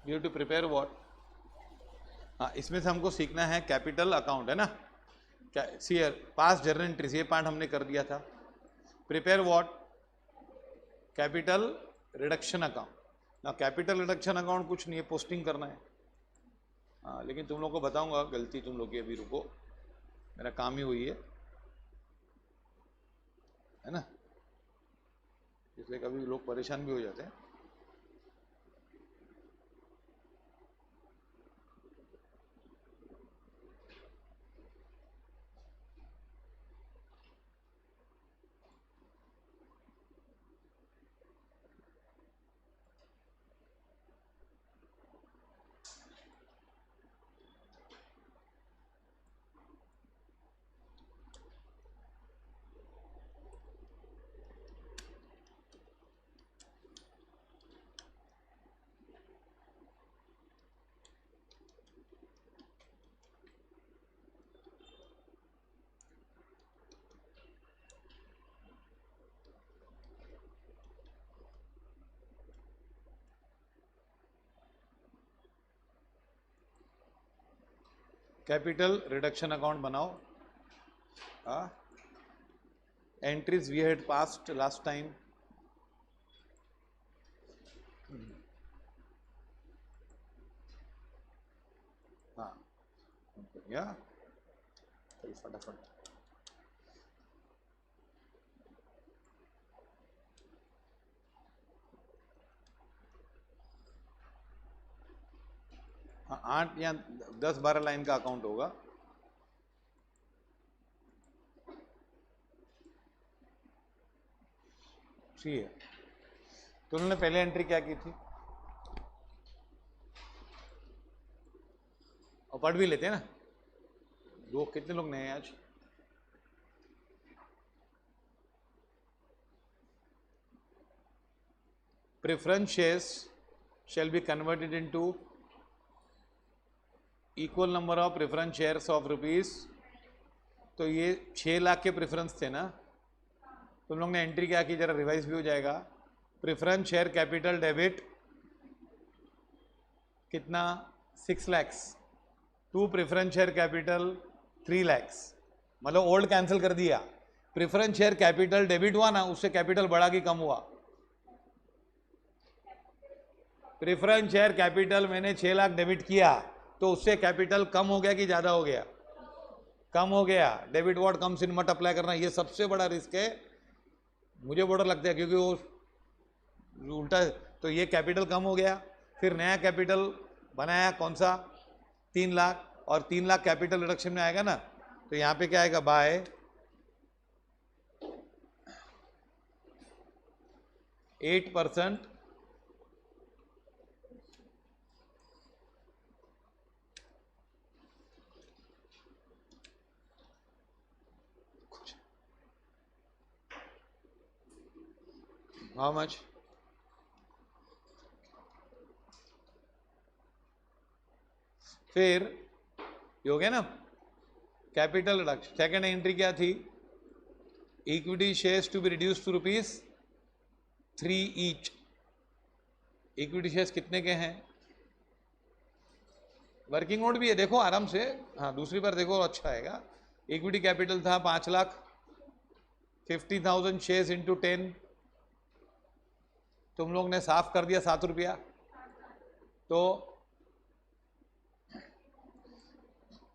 You have to prepare what, हाँ इसमें से हमको सीखना है कैपिटल अकाउंट है ना, सी पास्ट जर्नल एंट्रीज, ये पार्ट हमने कर दिया था। Prepare what, capital reduction account ना, कैपिटल रिडक्शन अकाउंट कुछ नहीं है, पोस्टिंग करना है। हाँ लेकिन तुम लोग को बताऊंगा गलती तुम लोग की, अभी रुको, मेरा काम ही हुई है ना, इसलिए कभी लोग परेशान भी हो जाते हैं। कैपिटल रिडक्शन अकाउंट बनाओ। Entries we had passed last time, हाँ या फटाफट, हाँ 8 या 10-12 लाइन का अकाउंट होगा। ठीक है, तो उन्होंने पहले एंट्री क्या की थी, और पढ़ भी लेते हैं ना, दो कितने लोग नए हैं आज? Preference shares shall be converted into equal number of preference shares of rupees. तो ये 6 लाख के प्रेफरेंस थे ना, तुम लोग ने एंट्री क्या की, जरा रिवाइज भी हो जाएगा। प्रेफरेंस शेयर कैपिटल डेबिट कितना, 6 lakhs, to preference share capital 3 lakhs, मतलब ओल्ड कैंसिल कर दिया। प्रेफरेंस शेयर कैपिटल डेबिट हुआ ना, उससे कैपिटल बढ़ा कि कम हुआ? प्रेफरेंस शेयर कैपिटल मैंने 6 लाख डेबिट किया, तो उससे कैपिटल कम हो गया कि ज़्यादा हो गया? कम हो गया। डेबिट व्हाट कम्स इन मत अप्लाई करना, ये सबसे बड़ा रिस्क है, मुझे बड़ा लगता है, क्योंकि वो उल्टा। तो ये कैपिटल कम हो गया, फिर नया कैपिटल बनाया, कौन सा, 3 लाख, और 3 लाख कैपिटल रिडक्शन में आएगा ना, तो यहाँ पे क्या आएगा, बाय 8%, हाउ मच, फिर ये हो गया ना कैपिटल रिडक्शन। सेकेंड एंट्री क्या थी, equity shares to be reduce to ₹3 each. Equity shares कितने के हैं, वर्किंग नोट भी है, देखो आराम से, हाँ दूसरी बार देखो अच्छा आएगा। इक्विटी कैपिटल था 5 लाख, 50,000 शेयर्स इंटू 10, तुम लोग ने साफ कर दिया 7 रुपया, तो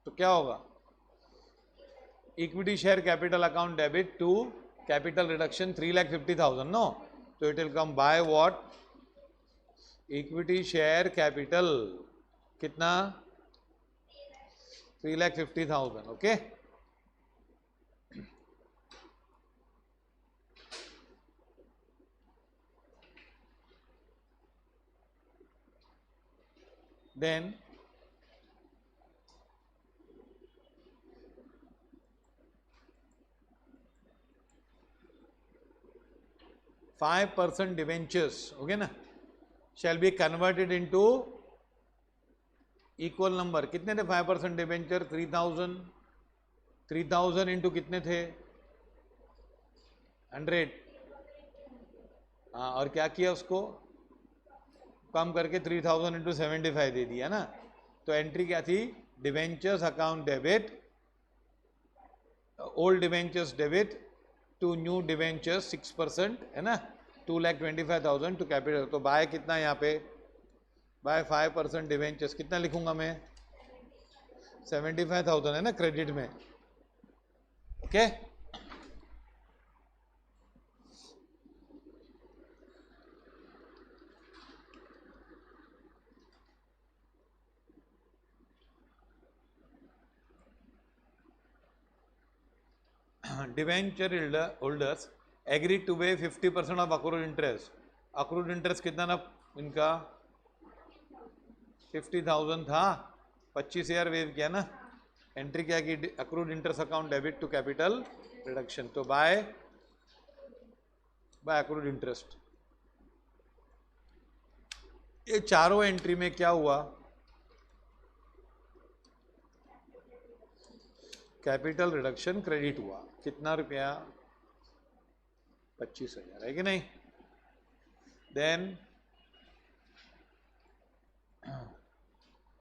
क्या होगा, equity share capital account debit to capital reduction 3,50,000 no, तो it will come by what, equity share capital कितना, 3,50,000, ओके। देन 5% डिवेंचर्स हो गए ना, shall be converted into equal number, कितने थे 5% डिवेंचर, 3,000 इंटू कितने थे, 100, हाँ, और क्या किया उसको, कम करके 3000 इंटू 75 दे दिया ना। तो एंट्री क्या थी, debentures account debit, old debentures debit to new debentures 6% है ना, 2,25,000 टू कैपिटल। तो बाय कितना यहाँ पे, बाय 5% डिवेंचर्स, कितना लिखूंगा मैं, 75,000 है ना क्रेडिट में। Okay debenture holders agree to pay 50% of accrued interest. Accrued interest कितना ना इनका, 50,000 था, 25,000 वेव किया ना, एंट्री क्या की, accrued interest account debit to capital reduction. तो बाय अक्रूड इंटरेस्ट। ये चारों एंट्री में क्या हुआ, कैपिटल रिडक्शन क्रेडिट हुआ। कितना रुपया, 25,000 है कि नहीं। Then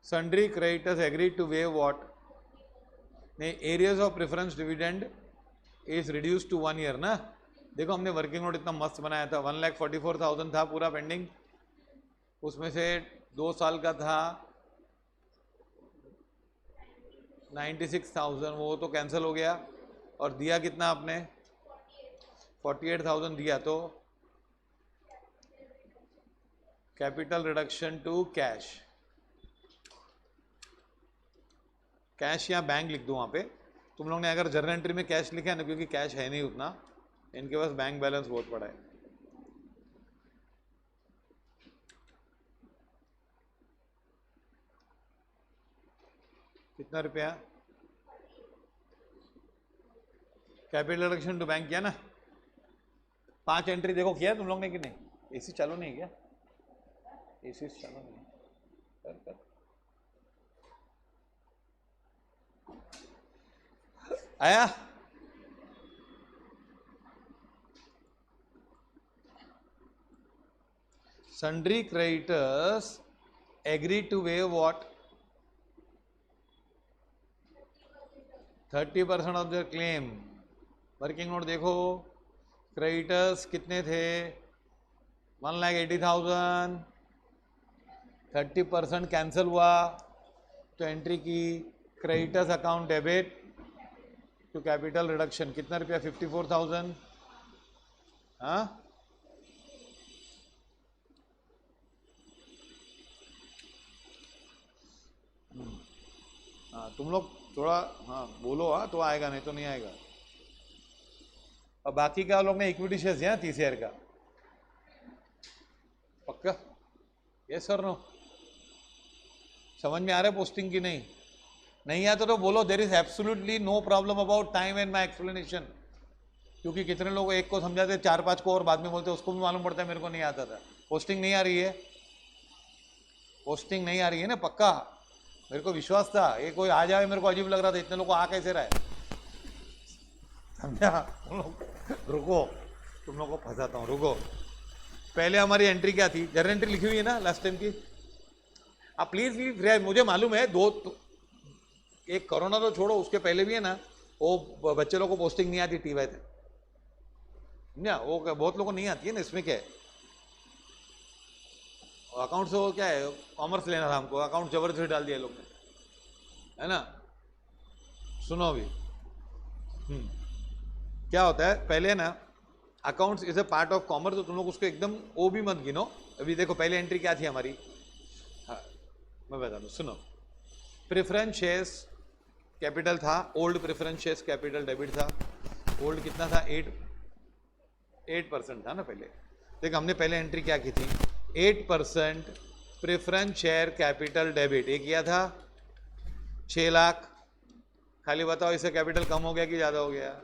sundry creditors agree to waive what, नहीं, arrears of preference dividend is reduce to 1 year ना। देखो हमने वर्किंग नोट इतना मस्त बनाया था, 1,44,000 था पूरा पेंडिंग, उसमें से 2 साल का था 96,000, वो तो कैंसिल हो गया। और दिया कितना आपने, 48,000 दिया। तो capital reduction to cash, cash या बैंक लिख दो वहाँ पे। तुम लोग ने अगर जर्नल एंट्री में कैश लिखा है ना, क्योंकि कैश है नहीं उतना, इनके पास बैंक बैलेंस बहुत बड़ा है। कितना रुपया, कैपिटल रिडक्शन टू बैंक किया ना, 5 एंट्री देखो किया तुम लोग ने कि नहीं। एसी चालू नहीं क्या, एसी चालू नहीं, कर आया। Sundry creditors agree to waive what, 30% of the claim. Working note देखो, क्रेडिटर्स कितने थे, 1,80,000, 30% कैंसिल हुआ, तो एंट्री की creditors account debit to capital reduction. कितना रुपया, 54,000। हाँ हाँ, तुम लोग थोड़ा हाँ बोलो, हाँ तो आएगा, नहीं तो नहीं आएगा। और बाकी का लोग ने इक्विटी शेयर्स दिया 30,000 का, पक्का, यस सर नो। समझ में आ रहा है पोस्टिंग की, नहीं आता तो बोलो, there is absolutely no problem about time and my explanation. क्योंकि कितने लोग एक को समझाते 4-5 को और बाद में बोलते उसको भी मालूम पड़ता है मेरे को नहीं आता था। पोस्टिंग नहीं आ रही है, पोस्टिंग नहीं आ रही है ना, पक्का मेरे को विश्वास था। ये कोई आ जाए मेरे को अजीब लग रहा था, इतने लोग को आ कैसे रहा है, समझा। तुम लोग रुको, तुम लोग को फंसाता हूँ, रुको। पहले हमारी एंट्री क्या थी, जर्नल एंट्री लिखी हुई है ना लास्ट टाइम की, आप प्लीज भी, मुझे मालूम है एक कोरोना तो छोड़ो, उसके पहले भी है ना, वो बच्चे लोगों को पोस्टिंग नहीं आती टीवाई थे ना, वो बहुत लोगों को नहीं आती है ना। इसमें क्या है, अकाउंट से वो क्या है, कॉमर्स लेना था हमको, अकाउंट जबरदस्ती डाल दिया लोग ने, है ना। सुनो अभी, क्या होता है, पहले ना accounts is a part of commerce, तो तुम लोग उसको एकदम वो भी मत गिनो। अभी देखो पहले एंट्री क्या थी हमारी, हाँ मैं बता दूँ, सुनो। प्रेफरेंस शेयर्स कैपिटल था, old preference shares capital debit था। ओल्ड कितना था, 8% था ना पहले। देखो हमने पहले एंट्री क्या की थी, 8% प्रेफरेंस शेयर कैपिटल डेबिट, ये किया था 6 लाख। खाली बताओ इससे कैपिटल कम हो गया कि ज़्यादा हो गया,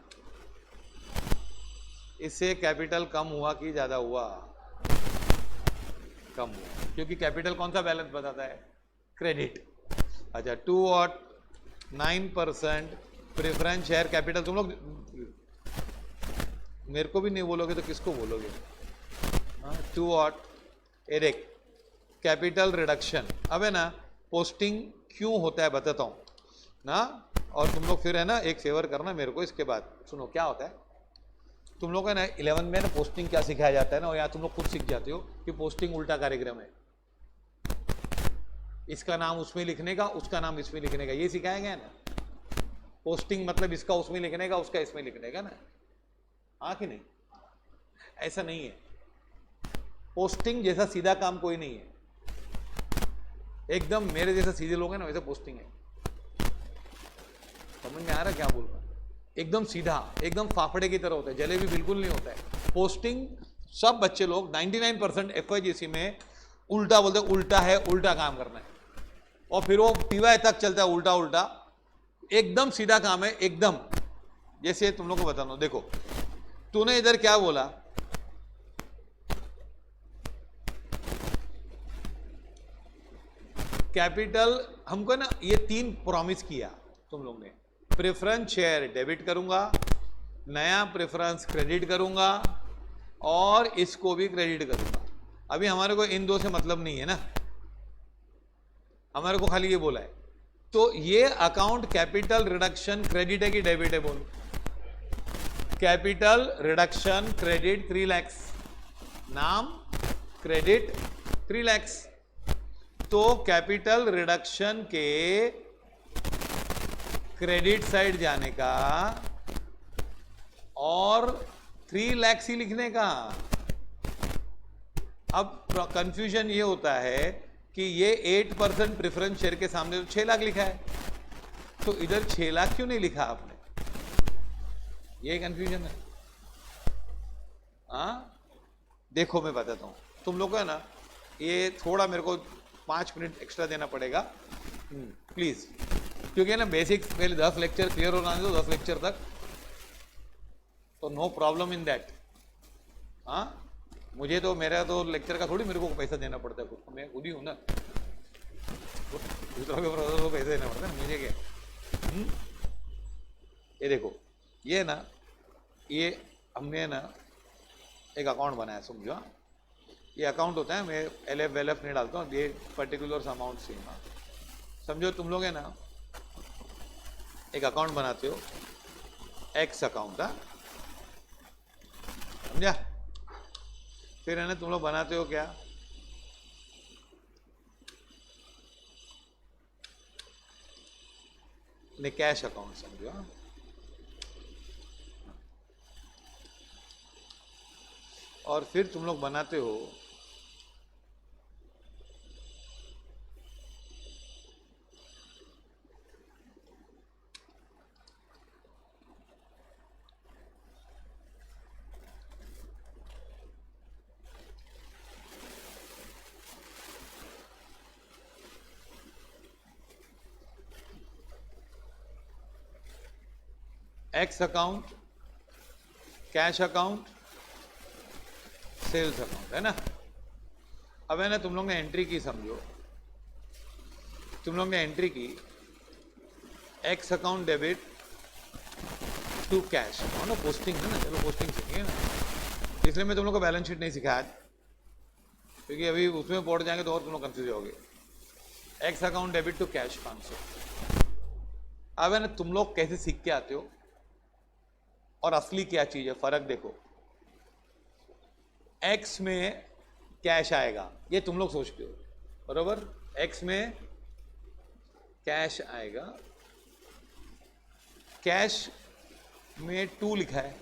इससे कैपिटल कम हुआ कि ज़्यादा हुआ, कम हुआ, क्योंकि कैपिटल कौन सा बैलेंस बताता है, क्रेडिट। अच्छा 2.9% प्रेफरेंस शेयर कैपिटल, तुम लोग मेरे को भी नहीं बोलोगे तो किसको बोलोगे। 2 और एरिक कैपिटल रिडक्शन। अब है ना पोस्टिंग क्यों होता है बताता हूँ ना, और तुम लोग फिर है ना एक फेवर करना मेरे को इसके बाद। सुनो क्या होता है, तुम लोग है ना 11 में ना पोस्टिंग क्या सिखाया जाता है ना, और यहाँ तुम लोग खुद सीख जाते हो कि पोस्टिंग उल्टा कार्यक्रम है, इसका नाम उसमें लिखने का, उसका नाम इसमें लिखने का, ये सिखाया गया ना। पोस्टिंग मतलब इसका उसमें लिखने का, उसका इसमें लिखने का ना, हाँ कि नहीं? ऐसा नहीं है, पोस्टिंग जैसा सीधा काम कोई नहीं है, एकदम मेरे जैसा सीधे लोग हैं ना वैसे पोस्टिंग है। समझ में आ रहा क्या बोल रहा? एकदम सीधा, एकदम फाफड़े की तरह होता है, जलेबी बिल्कुल नहीं होता है। पोस्टिंग सब बच्चे लोग 99% FYGC में उल्टा बोलते, उल्टा है, उल्टा काम करना है, और फिर वो PY तक चलता है उल्टा उल्टा। एकदम सीधा काम है, एकदम। जैसे तुम लोग को बताना, देखो तूने इधर क्या बोला, कैपिटल हमको ना ये 3 प्रॉमिस किया तुम लोग ने, प्रेफरेंस शेयर डेबिट करूंगा, नया प्रेफरेंस क्रेडिट करूंगा, और इसको भी क्रेडिट करूंगा। अभी हमारे को इन 2 से मतलब नहीं है ना, हमारे को खाली ये बोला है। तो ये अकाउंट कैपिटल रिडक्शन क्रेडिट है कि डेबिट है? बोलो। कैपिटल रिडक्शन क्रेडिट 3 लाख, नाम क्रेडिट 3 लाख। तो कैपिटल रिडक्शन के क्रेडिट साइड जाने का और 3 लाख ही लिखने का। अब कंफ्यूजन ये होता है कि ये 8% प्रेफरेंस शेयर के सामने तो 6 लाख लिखा है, तो इधर 6 लाख क्यों नहीं लिखा आपने? ये कंफ्यूजन है। हाँ देखो मैं बताता हूँ तुम लोग को है ना, ये थोड़ा मेरे को 5 मिनट एक्स्ट्रा देना पड़ेगा प्लीज, क्योंकि ना बेसिक्स पहले 10 लेक्चर क्लियर होना दो, 10 लेक्चर तक, तो नो प्रॉब्लम इन दैट। हाँ मुझे तो मेरा तो लेक्चर का थोड़ी मेरे को पैसा देना पड़ता है, खुद मैं खुद ही हूँ ना, दूसरों के प्रोफेसर को पैसा देना पड़ता है ना, मुझे क्या। ये देखो ये ना, ये हमने ना एक अकाउंट बनाया, समझो। हाँ ये अकाउंट होता है, मैं LF वेलएफ नहीं डालता हूँ, ये पर्टिकुलर अमाउंट से। हाँ समझो तुम लोग है ना एक अकाउंट बनाते हो, एक्स अकाउंट, हाँ समझा? फिर है ना तुम लोग बनाते हो क्या, ने कैश अकाउंट, समझो। हाँ और फिर तुम लोग बनाते हो x account, cash account, sales account, है ना। अब है ना तुम लोग ने एंट्री की, समझो तुम लोग ने एंट्री की x account debit to cash, ना पोस्टिंग है ना, चलो पोस्टिंग सीखिए ना, इसलिए मैं तुम लोग को बैलेंस शीट नहीं सिखाया, क्योंकि अभी उसमें पहुंच जाएंगे तो और तुम लोग कंफ्यूज होगे। X account debit to cash 500। अब है ना तुम लोग कैसे सीख के आते हो और असली क्या चीज है, फर्क देखो। एक्स में कैश आएगा, ये तुम लोग सोचते हो बरोबर, एक्स में कैश आएगा, कैश में 2 लिखा है,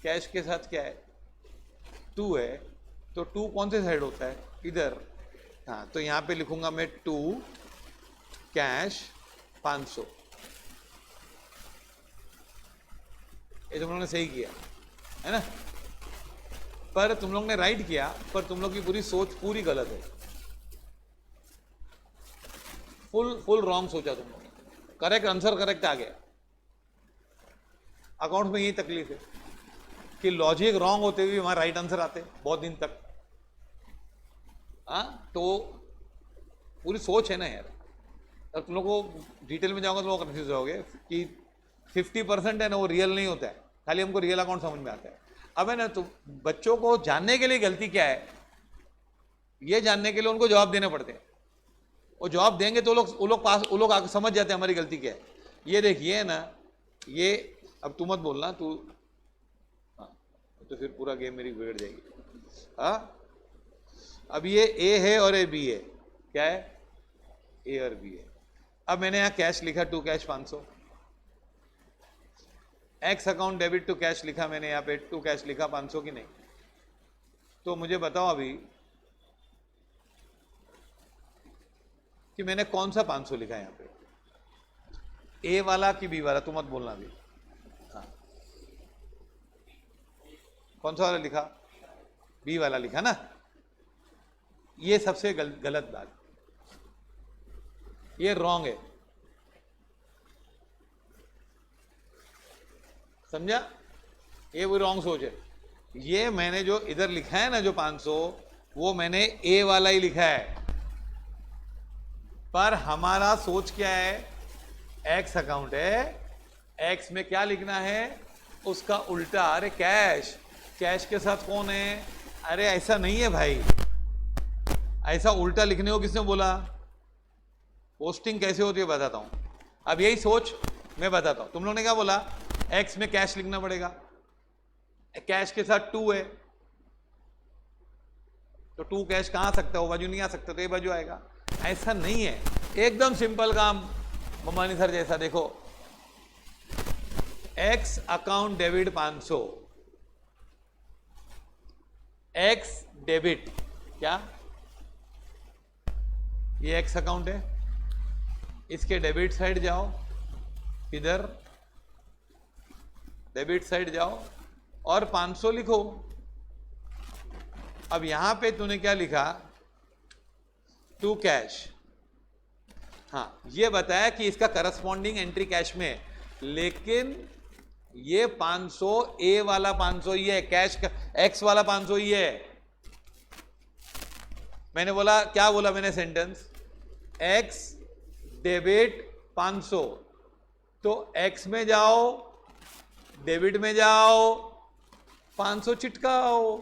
कैश के साथ क्या है 2 है, तो 2 कौन से साइड होता है, इधर। हाँ तो यहां पे लिखूंगा मैं 2 कैश 500, ये तुम लोग ने सही किया है ना, पर तुम लोग ने राइट किया, पर तुम लोग की पूरी सोच पूरी गलत है, फुल रॉन्ग सोचा तुम लोग ने। करेक्ट आंसर करेक्ट आ गया। अकाउंट में यही तकलीफ है कि लॉजिक रॉन्ग होते हुए वहां राइट आंसर आते बहुत दिन तक। हाँ तो पूरी सोच है ना यार, अब तुम लोग को डिटेल में जाओगे तो लोग कंफ्यूज होगे कि 50% है ना वो रियल नहीं होता है, खाली हमको रियल अकाउंट समझ में आता है। अब है ना तो बच्चों को जानने के लिए गलती क्या है ये जानने के लिए उनको जवाब देने पड़ते हैं। वो जवाब देंगे तो वो लोग आगे समझ जाते हैं हमारी गलती क्या है। ये देखिए ना, ये अब तू मत बोलना तू, हाँ तो फिर पूरा गेम मेरी बिगड़ जाएगी। हाँ अब ये ए है और ये बी है, क्या है, ए और बी है। अब मैंने यहाँ कैश लिखा, to cash 500, x account debit to cash लिखा मैंने यहाँ पे, टू कैश लिखा 500 की नहीं। तो मुझे बताओ अभी कि मैंने कौन सा 500 लिखा है यहाँ पे, ए वाला कि बी वाला, तू मत बोलना अभी। हाँ कौन सा वाला लिखा, बी वाला लिखा ना। ये सबसे गलत बात, ये रॉन्ग है, समझा, ये वो रॉन्ग सोच है। ये मैंने जो इधर लिखा है ना जो 500, वो मैंने ए वाला ही लिखा है, पर हमारा सोच क्या है, एक्स अकाउंट है, एक्स में क्या लिखना है, उसका उल्टा। अरे कैश, कैश के साथ कौन है, अरे ऐसा नहीं है भाई, ऐसा उल्टा लिखने को किसने बोला, पोस्टिंग कैसे होती है बताता हूं। अब यही सोच मैं बताता हूं, तुम लोगों ने क्या बोला, एक्स में कैश लिखना पड़ेगा, कैश के साथ 2 है, तो 2 कैश कहां आ सकता है, वो बाजू नहीं आ सकता, तो ये बाजू आएगा। ऐसा नहीं है, एकदम सिंपल काम ममानी सर जैसा। देखो x account debit 500, x debit, क्या ये एक्स अकाउंट है, इसके डेबिट साइड जाओ, इधर डेबिट साइड जाओ और 500 लिखो। अब यहां पे तूने क्या लिखा, टू कैश, हाँ ये बताया कि इसका करस्पॉन्डिंग एंट्री कैश में, लेकिन ये 500 ए वाला 500 ही है, कैश का एक्स वाला 500 ही है। मैंने बोला, क्या बोला मैंने सेंटेंस, एक्स डेबिट 500, तो एक्स में जाओ, डेबिट में जाओ, 500 चिटकाओ।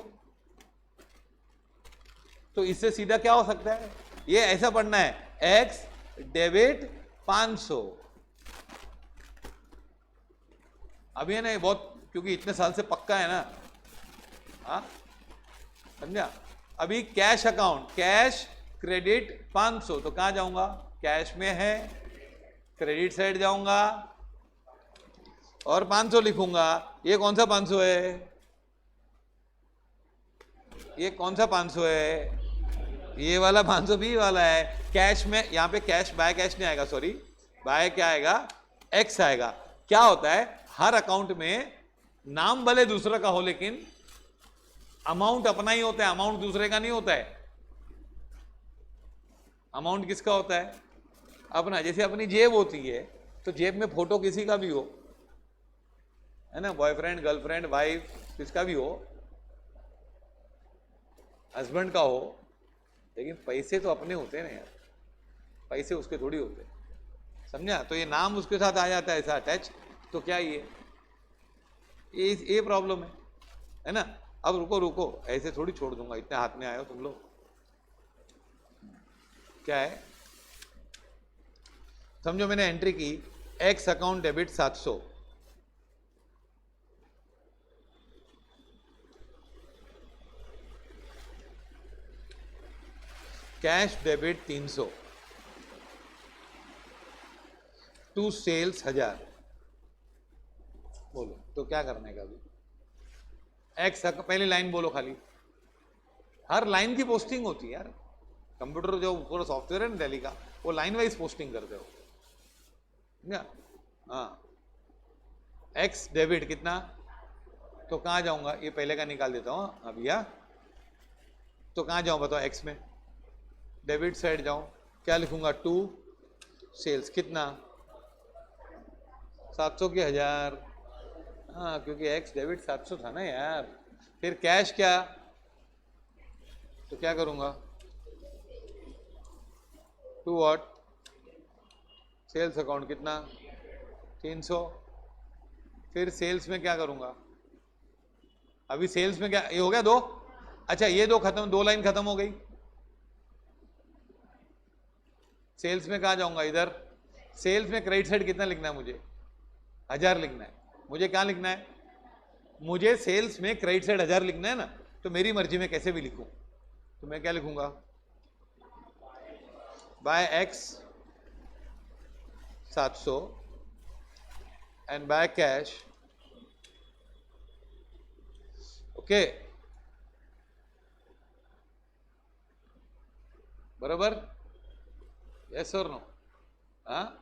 तो इससे सीधा क्या हो सकता है, ये ऐसा पढ़ना है, एक्स डेबिट 500। अभी है ना बहुत, क्योंकि इतने साल से पक्का है ना, हाँ समझा। अभी कैश अकाउंट, कैश क्रेडिट 500, तो कहां जाऊंगा, कैश में है, क्रेडिट साइड जाऊंगा और 500 लिखूंगा। ये कौन सा 500 है, ये कौन सा 500 है, ये वाला 500 बी वाला है। कैश में, यहाँ पे कैश बाय कैश नहीं आएगा, सॉरी, बाय क्या आएगा, एक्स आएगा। क्या होता है, हर अकाउंट में नाम भले दूसरा का हो, लेकिन अमाउंट अपना ही होता है, अमाउंट दूसरे का नहीं होता है। अमाउंट किसका होता है, अपना। जैसे अपनी जेब होती है, तो जेब में फोटो किसी का भी हो, है ना, बॉयफ्रेंड, गर्लफ्रेंड, वाइफ, किसका भी हो, हस्बैंड का हो, लेकिन पैसे तो अपने होते हैं ना यार, पैसे उसके थोड़ी होते हैं, समझा। तो ये नाम उसके साथ आ जाता है ऐसा अटैच, तो क्या ये प्रॉब्लम है ना। अब रुको रुको, ऐसे थोड़ी छोड़ दूंगा, इतने हाथ में आए हो तुम लोग। क्या है, समझो मैंने एंट्री की, x account debit 700, cash debit 300, to sales 1000। बोलो तो क्या करने का अभी, एक्स पहली लाइन बोलो खाली, हर लाइन की पोस्टिंग होती है यार, कंप्यूटर जो पूरा सॉफ्टवेयर है ना दिल्ली का, वो लाइन वाइज पोस्टिंग करते हो, हाँ। एक्स डेबिट कितना, तो कहाँ जाऊंगा, ये पहले का निकाल देता हूँ अभी, या तो कहाँ जाऊँ बताओ, एक्स में डेबिट साइड जाऊँ, क्या लिखूंगा, टू सेल्स कितना, 700 के 1000, हाँ क्योंकि एक्स डेबिट 700 था ना यार। फिर कैश क्या, तो क्या करूंगा, टू व्हाट, सेल्स अकाउंट कितना, 300। फिर सेल्स में क्या करूंगा, अभी सेल्स में क्या, ये हो गया 2, अच्छा ये 2 खत्म, 2 लाइन खत्म हो गई, सेल्स में कहाँ जाऊंगा, इधर सेल्स में क्रेडिट साइड कितना लिखना है मुझे, 1000 लिखना है। मुझे क्या लिखना है, मुझे सेल्स में क्रेडिट साइड 1000 लिखना है ना, तो मेरी मर्जी में कैसे भी लिखूं, तो मैं क्या लिखूंगा, by x 700 and by cash, okay, बराबर, यस और नो। हाँ,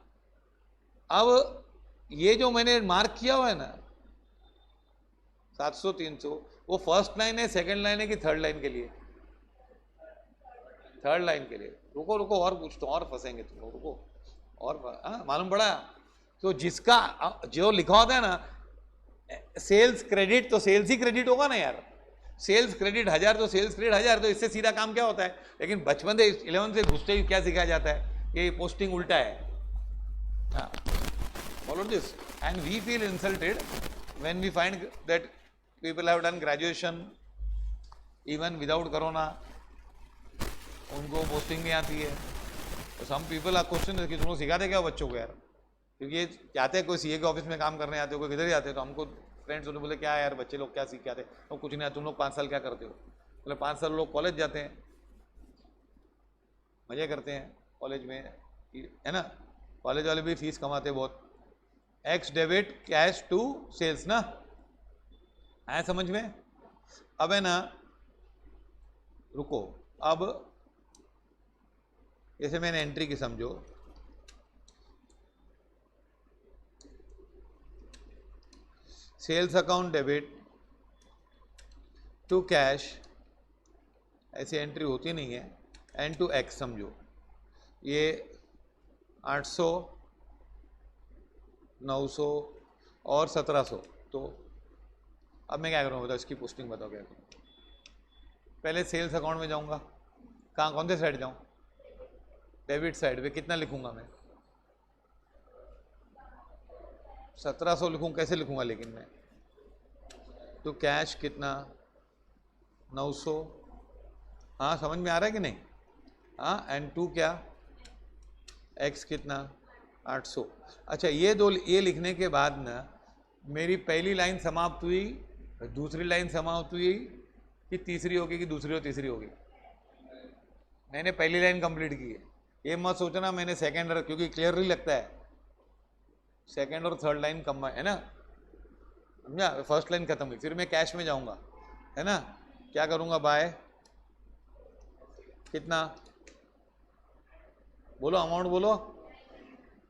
अब ये जो मैंने मार्क किया हुआ है ना 700 300, वो फर्स्ट लाइन है, सेकंड लाइन है कि थर्ड लाइन के लिए, थर्ड लाइन के लिए। रुको रुको और पूछता हूँ, और फंसेंगे तुम लोग, रुको और मालूम पड़ा। तो जिसका जो लिखा होता है ना सेल्स क्रेडिट, तो सेल्स ही क्रेडिट होगा ना यार, सेल्स क्रेडिट 1000 तो सेल्स क्रेडिट 1000, तो इससे सीधा काम क्या होता है। लेकिन बचपन से 11 से घुसते ही क्या सिखाया जाता है, ये पोस्टिंग उल्टा है। Follow this, and we feel insulted when we find that people have done graduation even without corona, उनको पोस्टिंग नहीं आती है। तो some people are क्वेश्चन कि तुम लोग सिखाते क्या बच्चों को यार, क्योंकि ये जाते हैं कोई सीए के ऑफिस में काम करने आते हो, कोई किधर ही आते हैं, तो हमको फ्रेंड्स उन्होंने बोले क्या यार बच्चे लोग क्या सीख के आते हैं, तो कुछ नहीं, तुम लोग 5 साल क्या करते हो, बोले 5 साल लोग कॉलेज जाते हैं, मजे करते हैं कॉलेज में, है ना, कॉलेज वाले भी फीस कमाते हैं बहुत। X debit cash to sales ना, आया समझ में। अब है ना, रुको, अब जैसे मैंने एंट्री की समझो, sales account debit to cash, ऐसी एंट्री होती नहीं है, एन टू एक्स समझो, ये 800 900 और 1700। तो अब मैं क्या करूँगा बताओ, इसकी पोस्टिंग बताओ क्या करूँ। पहले सेल्स अकाउंट में जाऊँगा, कहाँ कौन से साइड जाऊँ, डेबिट साइड पे कितना लिखूँगा मैं, 1700 लिखूँ, कैसे लिखूँगा लेकिन मैं, तो कैश कितना 900, हाँ समझ में आ रहा है कि नहीं, हाँ, एंड टू क्या एक्स कितना 800। अच्छा, ये लिखने के बाद ना मेरी पहली लाइन समाप्त हुई, दूसरी लाइन समाप्त हुई कि तीसरी होगी, कि दूसरी और तीसरी होगी, मैंने पहली लाइन कंप्लीट की है। ये मत सोचना मैंने सेकंड और, क्योंकि क्लियरली लगता है सेकंड और थर्ड लाइन कम है ना, समझा, फर्स्ट लाइन खत्म हुई, फिर मैं कैश में जाऊंगा, है ना, क्या करूंगा, बाय कितना, बोलो अमाउंट बोलो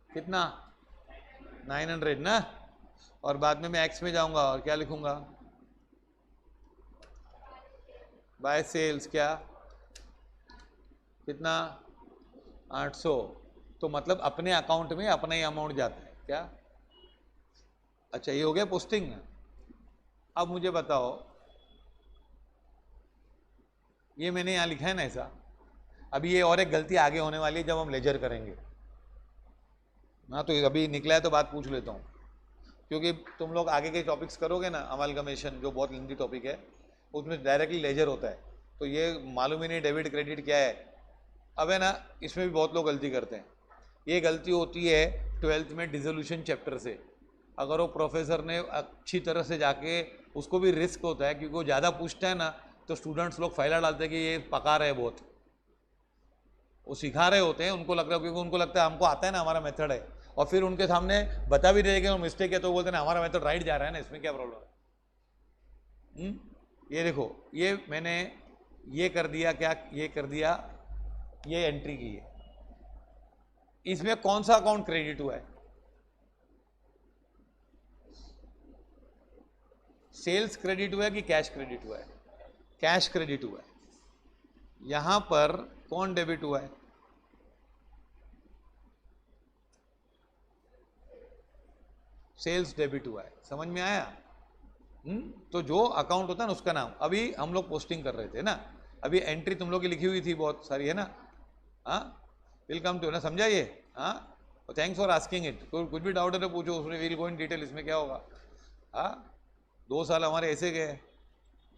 कितना, 900 ना, और बाद में मैं एक्स में जाऊंगा और क्या लिखूंगा, बाय सेल्स क्या कितना 800। तो मतलब अपने अकाउंट में अपना ही अमाउंट जाता है क्या। अच्छा, ये हो गया पोस्टिंग। अब मुझे बताओ, ये मैंने यहाँ लिखा है ना ऐसा, अभी ये और एक गलती आगे होने वाली है जब हम लेजर करेंगे ना, तो अभी निकला है तो बात पूछ लेता हूँ, क्योंकि तुम लोग आगे के टॉपिक्स करोगे ना, अमालगमेशन जो बहुत लेंथी टॉपिक है, उसमें डायरेक्टली लेजर होता है, तो ये मालूम ही नहीं डेबिट क्रेडिट क्या है। अब है ना, इसमें भी बहुत लोग गलती करते हैं, ये गलती होती है 12th में डिसोल्यूशन चैप्टर से। अगर वो प्रोफेसर ने अच्छी तरह से जाके, उसको भी रिस्क होता है क्योंकि वो ज़्यादा पूछता है ना, तो स्टूडेंट्स लोग फायदा डालते हैं कि ये पका रहे बहुत, वो सिखा रहे होते हैं, उनको लग रहा है, क्योंकि उनको लगता है हमको आता है ना, हमारा मेथड है, और फिर उनके सामने बता भी दे कि मिस्टेक है, तो बोलते हैं हमारा मेथड राइट जा रहा है ना, इसमें क्या प्रॉब्लम है। ये देखो, ये मैंने ये कर दिया, क्या ये कर दिया, ये एंट्री की है, इसमें कौन सा अकाउंट क्रेडिट हुआ है, सेल्स क्रेडिट हुआ है कि कैश क्रेडिट हुआ है, कैश क्रेडिट हुआ है। यहां पर कौन डेबिट हुआ है, सेल्स डेबिट हुआ है, समझ में आया। तो जो अकाउंट होता है ना उसका नाम, अभी हम लोग पोस्टिंग कर रहे थे ना, अभी एंट्री तुम लोग की लिखी हुई थी बहुत सारी, है ना, हाँ, वेलकम टू, ना समझा ये, हाँ, थैंक्स फॉर आस्किंग इट, कुछ भी डाउट है तो पूछो, उसमें विल गो इन डिटेल, इसमें क्या होगा। हाँ, 2 साल हमारे ऐसे गए,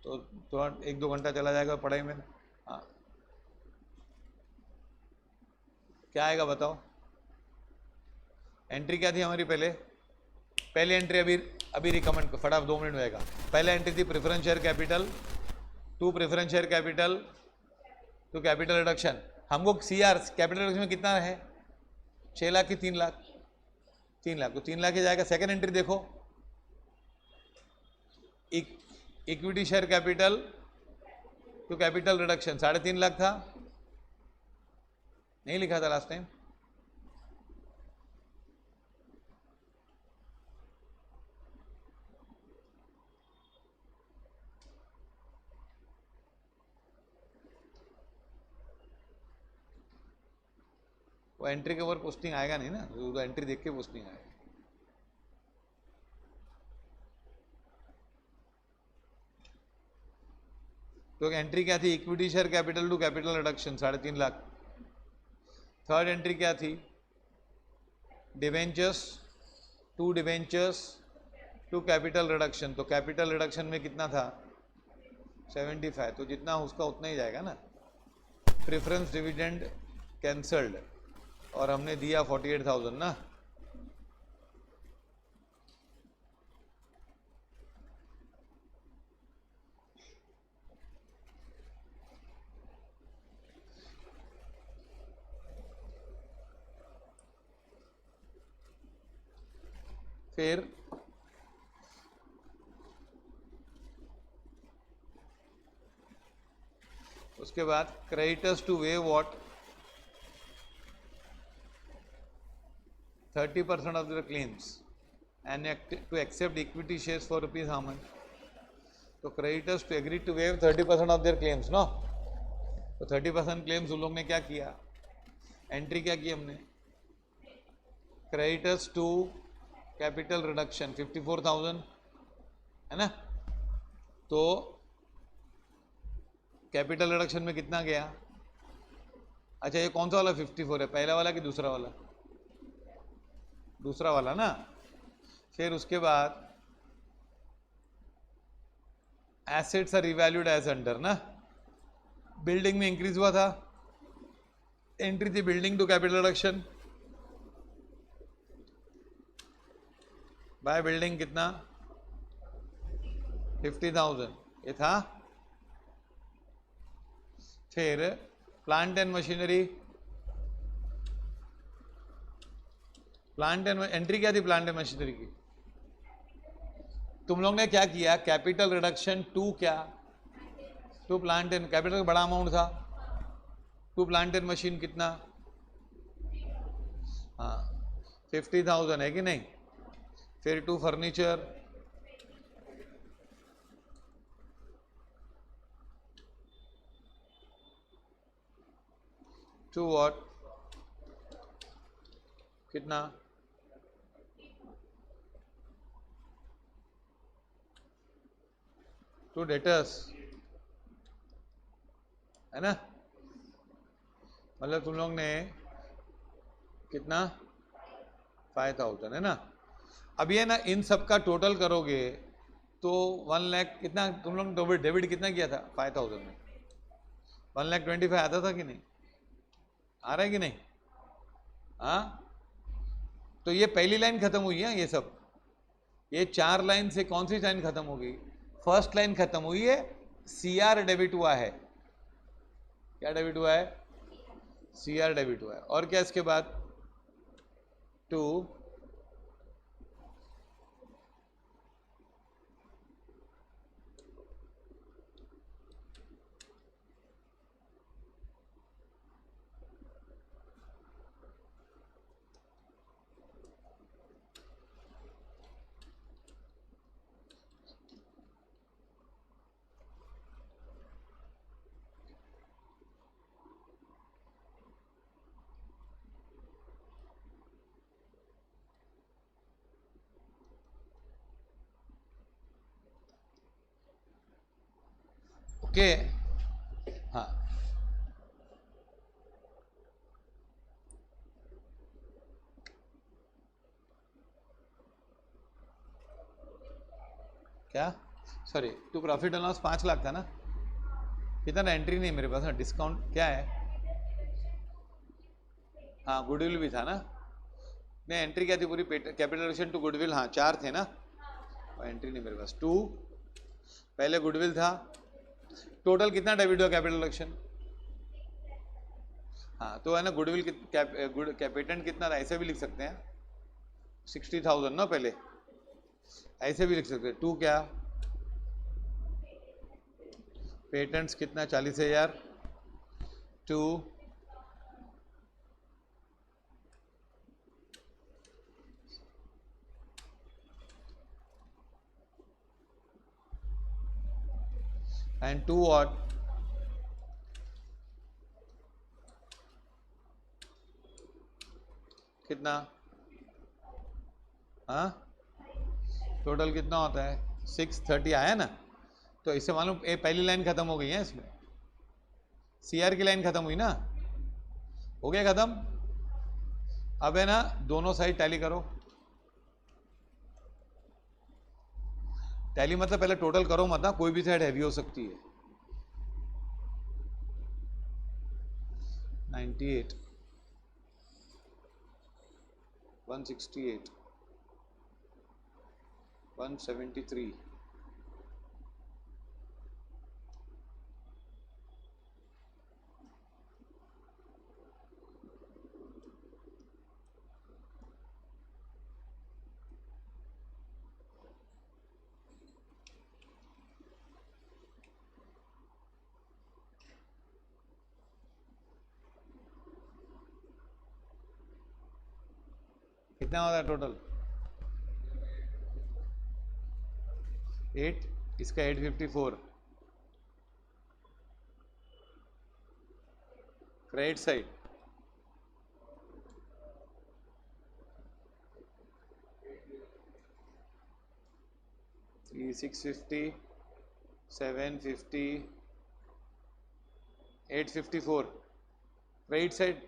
तो थोड़ा 1-2 घंटा चला जाएगा पढ़ाई में। हाँ, क्या आएगा बताओ? एंट्री क्या थी हमारी पहली एंट्री अभी रिकमेंड फटाफट 2 मिनट में आएगा। पहले एंट्री थी preference share capital to preference share capital to capital reduction. हमको सीआर कैपिटल रिडक्शन में कितना है? 6 लाख की 3 लाख? 3 लाख, तो 3 लाख ही जाएगा। सेकेंड एंट्री देखो, equity share capital to capital reduction 3.5 lakh था, नहीं लिखा था लास्ट टाइम? वो एंट्री के ऊपर पोस्टिंग आएगा नहीं ना, तो एंट्री देख के पोस्टिंग आएगा। तो एंट्री क्या थी? Equity share capital to capital reduction 3.5 lakh. Third entry क्या थी? Debentures to capital reduction. तो कैपिटल रिडक्शन में कितना था? 75, तो जितना उसका उतना ही जाएगा ना। प्रेफरेंस डिविडेंड कैंसल्ड और हमने दिया 48,000 ना। फिर उसके बाद creditors to waive what 30% of their claims and to accept equity shares for rupees how much? तो creditors to agree to waive 30% of their claims, no? तो 30% claims उन लोग ने क्या किया? एंट्री क्या की हमने? creditors to capital reduction 54,000 है ना। तो कैपिटल रिडक्शन में कितना गया? अच्छा, ये कौन सा वाला 54 है? पहला वाला कि दूसरा वाला? दूसरा वाला ना। फिर उसके बाद assets are revalued as under ना। बिल्डिंग में इंक्रीज हुआ था, एंट्री थी building to capital reduction. By building कितना? 50,000 ये था। फिर प्लांट एंड मशीनरी, एंट्री क्या थी प्लांट एंड मशीनरी की? तुम लोग ने क्या किया? कैपिटल रिडक्शन टू क्या? टू प्लांट एंड कैपिटल का बड़ा अमाउंट था, टू प्लांट एंड मशीन कितना? हाँ 50,000 है कि नहीं। फिर टू फर्नीचर, टू व्हाट कितना? टू डेटर्स है ना। मतलब तुम लोग ने कितना? 5,000 है ना। अब ये ना इन सब का टोटल करोगे तो 1 लाख कितना तुम लोग डेबिट कितना किया था? 5,000 में 1,25,000 आता था कि नहीं? आ रहा है कि नहीं? हाँ, तो ये पहली लाइन खत्म हुई है। ये सब ये 4 लाइन से कौन सी लाइन खत्म हो गई? फर्स्ट लाइन खत्म हुई है, सीआर डेबिट हुआ है। क्या डेबिट हुआ है? सीआर डेबिट हुआ है। और क्या इसके बाद? To okay. हाँ क्या? Sorry, to profit and loss 5 lakh था ना। कितना? एंट्री नहीं मेरे पास ना, डिस्काउंट क्या है? हाँ गुडविल भी था ना, नहीं एंट्री क्या थी पूरी, कैपिटलाइजेशन टू गुडविल, हाँ 4 थे ना, एंट्री नहीं मेरे पास, 2 पहले गुडविल था, टोटल कितना डेबिट हुआ कैपिटलाइजेशन, हाँ तो है ना गुडविल कैपिटेंट कितना था, ऐसे भी लिख सकते हैं 60,000 ना, पहले ऐसे भी लिख सकते हैं, 2 क्या, पेटेंट्स कितना 40,000, 2 एंड 2 what, कितना, हाँ टोटल कितना होता है 630 आया ना, तो इससे मालूम ये पहली लाइन खत्म हो गई है, इसमें सीआर की लाइन खत्म हुई ना, हो गया खत्म। अब है ना दोनों साइड टैली करो, टैली मतलब पहले टोटल करो मत ना, कोई भी साइड हैवी हो सकती है। 98, 168, 173, कितना होता है टोटल 8, इसका 854, क्रेडिट साइड 650, 750, 854, क्रेडिट साइड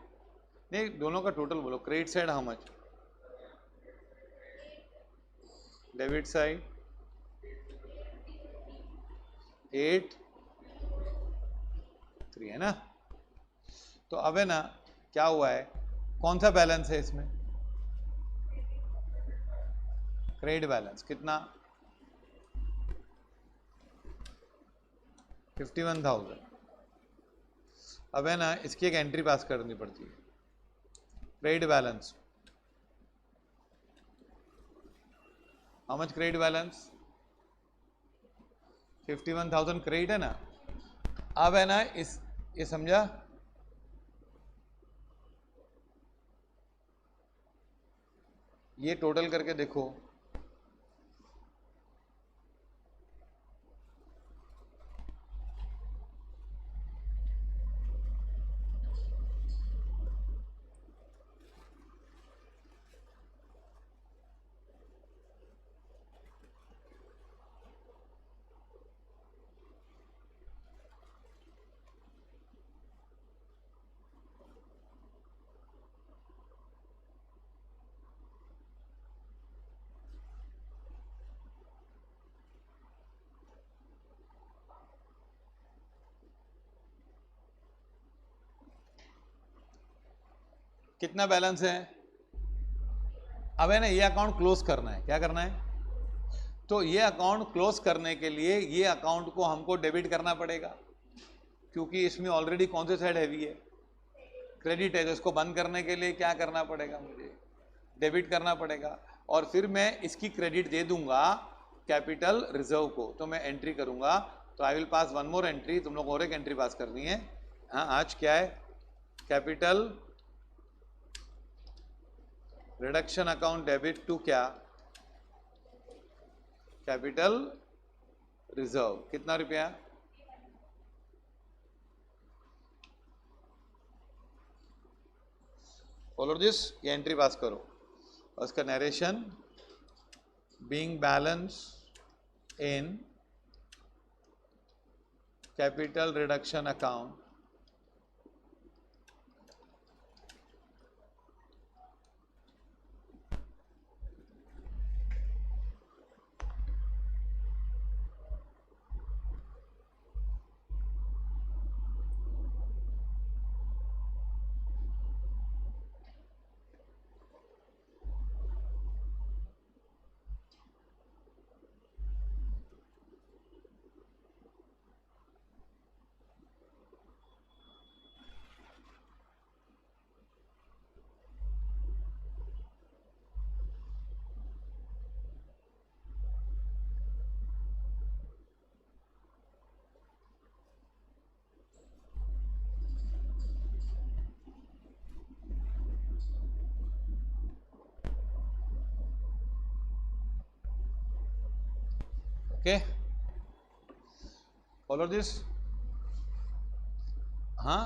नहीं, दोनों का टोटल बोलो, credit side how much, debit side 8, 3 है ना, तो अब है ना क्या हुआ है, कौन सा बैलेंस है इसमें, क्रेडिट बैलेंस कितना 51,000, अब है ना इसकी एक एंट्री पास करनी पड़ती है, credit balance, how much credit balance 51,000 credit है ना, अब है ना इस ये समझा, ये टोटल करके देखो, कितना बैलेंस है, अब है ना ये अकाउंट क्लोज करना है, क्या करना है, तो ये अकाउंट क्लोज करने के लिए ये अकाउंट को हमको डेबिट करना पड़ेगा, क्योंकि इसमें ऑलरेडी कौन से साइड हैवी है, क्रेडिट है, तो इसको बंद करने के लिए क्या करना पड़ेगा, मुझे डेबिट करना पड़ेगा, और फिर मैं इसकी क्रेडिट दे दूंगा कैपिटल रिजर्व को, तो मैं एंट्री करूंगा, तो I will pass one more entry, तुम लोग और एक एंट्री पास करनी है, हाँ आज क्या है, capital reduction account debit to क्या, कैपिटल रिजर्व, कितना रुपया, फॉलो दिस, ये एंट्री पास करो, और उसका narration, being balance in capital reduction account okay, follow this. हाँ,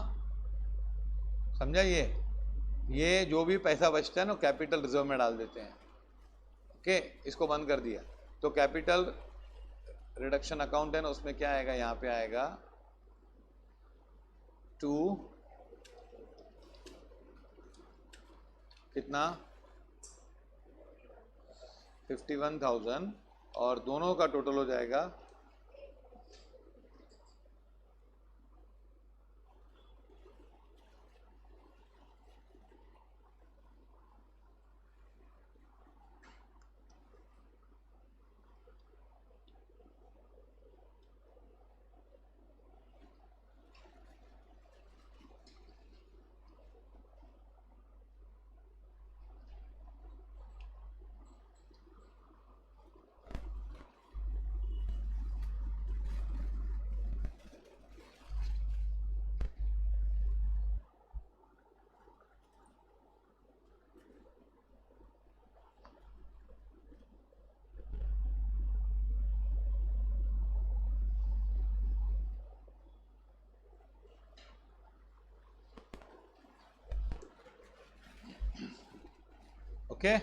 समझा? ये जो भी पैसा बचता है ना कैपिटल रिजर्व में डाल देते हैं। ओके, इसको बंद कर दिया तो कैपिटल रिडक्शन अकाउंट है ना, उसमें क्या आएगा, यहाँ पे आएगा 2 कितना 51,000 और दोनों का टोटल हो जाएगा ओके,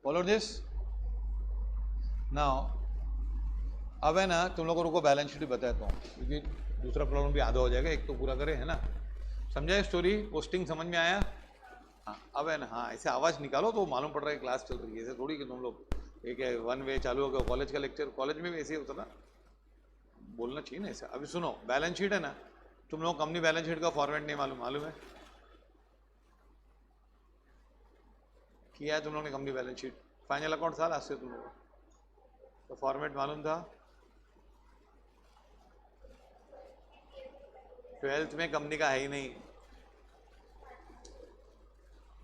फॉलो दिस नाउ। अब है ना तुम लोगों को बैलेंस शीट बताता हूँ क्योंकि दूसरा प्रॉब्लम भी आधा हो जाएगा, एक तो पूरा करे, है ना? समझा स्टोरी? पोस्टिंग समझ में आया? हाँ, अब है ना, हाँ ऐसे आवाज़ निकालो तो मालूम पड़ रहा है क्लास चल रही है, ऐसे थोड़ी कि तुम लोग एक है वन वे चालू हो गया। कॉलेज का लेक्चर, कॉलेज में भी ऐसे ही होता ना, बोलना चाहिए ना ऐसा। अभी सुनो, बैलेंस शीट है ना, तुम लोग कंपनी बैलेंस शीट का फॉर्मेट नहीं मालूम, मालूम है? किया है तुम लोग ने company balance sheet? Final account था लास्ट से तुम लोग तो फॉर्मेट मालूम था? 12th में कंपनी का है ही नहीं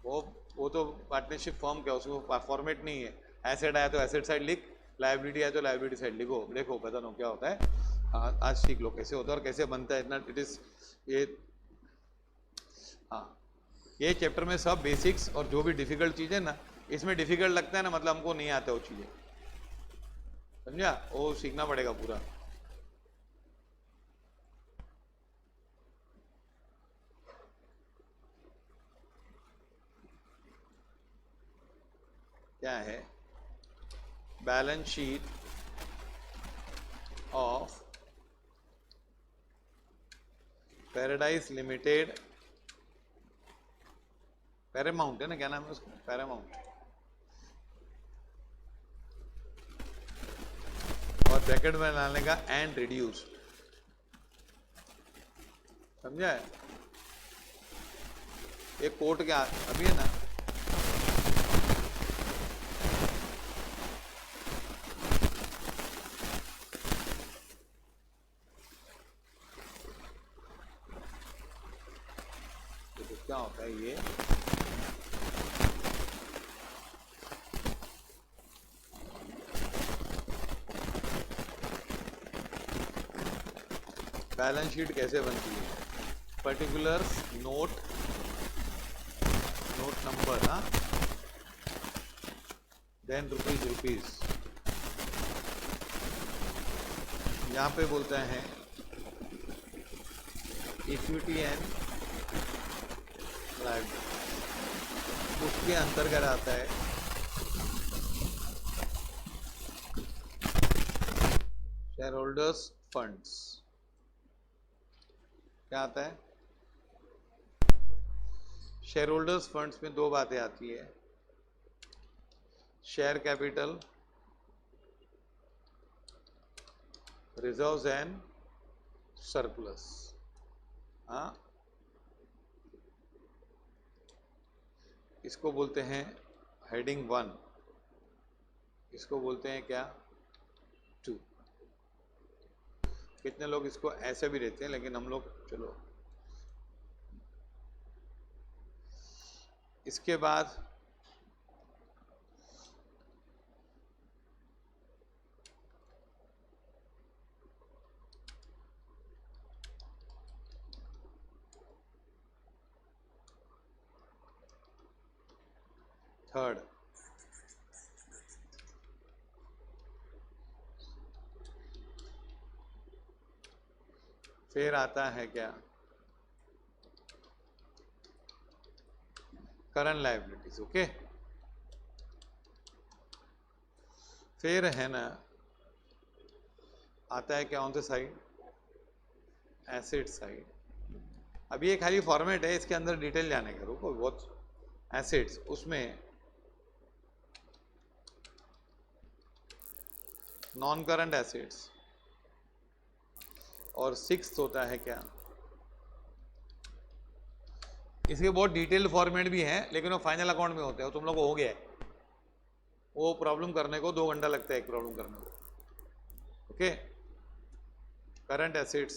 वो तो पार्टनरशिप फॉर्म क्या, उसको फॉर्मेट नहीं है। एसेट आया तो एसेट साइड लिख, लायबिलिटी आया तो लायबिलिटी साइड लिखो। देखो पता नहीं क्या होता है, आज सीख लो कैसे होता है और कैसे बनता है। इतना इट इज ये, हाँ ये चैप्टर में सब बेसिक्स और जो भी डिफिकल्ट चीज़ें ना, इसमें डिफिकल्ट लगता है ना मतलब हमको नहीं आता वो चीज़ें, समझा? वो सीखना पड़ेगा पूरा। क्या है? Balance sheet of paradise limited, Paramount है ना, क्या नाम है उसको, पैरामाउंट, और ब्रैकेट में डालने का एंड रिड्यूस, समझा है? एक कोट क्या अभी है ना, तो क्या होता है ये, बैलेंस शीट कैसे बनती है, पर्टिकुलर्स नोट नंबर, हाँ देन रुपीज, यहाँ पे बोलते हैं इक्विटी एंड लायबिलिटी, उसके अंतर्गत आता है शेयर होल्डर्स फंड्स। क्या आता है? शेयर होल्डर्स फंड्स में दो बातें आती है, share capital, reserves and surplus. हाँ, इसको बोलते हैं हेडिंग 1, इसको बोलते हैं क्या, 2। कितने लोग इसको ऐसे भी रहते हैं, लेकिन हम लोग चलो इसके बाद थर्ड, फिर आता है क्या, करंट लायबिलिटीज। ओके, फिर है ना आता है क्या on the side, asset side. अभी ये खाली फॉर्मेट है, इसके अंदर डिटेल जाने का, रुको बहुत। एसेट्स, उसमें नॉन करंट एसेट्स, और सिक्स्थ होता है क्या, इसके बहुत डिटेल्ड फॉर्मेट भी हैं, लेकिन वो फाइनल अकाउंट में होते हैं। तुम लोग को हो गया है वो प्रॉब्लम करने को, 2 घंटा लगता है एक प्रॉब्लम करने को। Okay, current assets,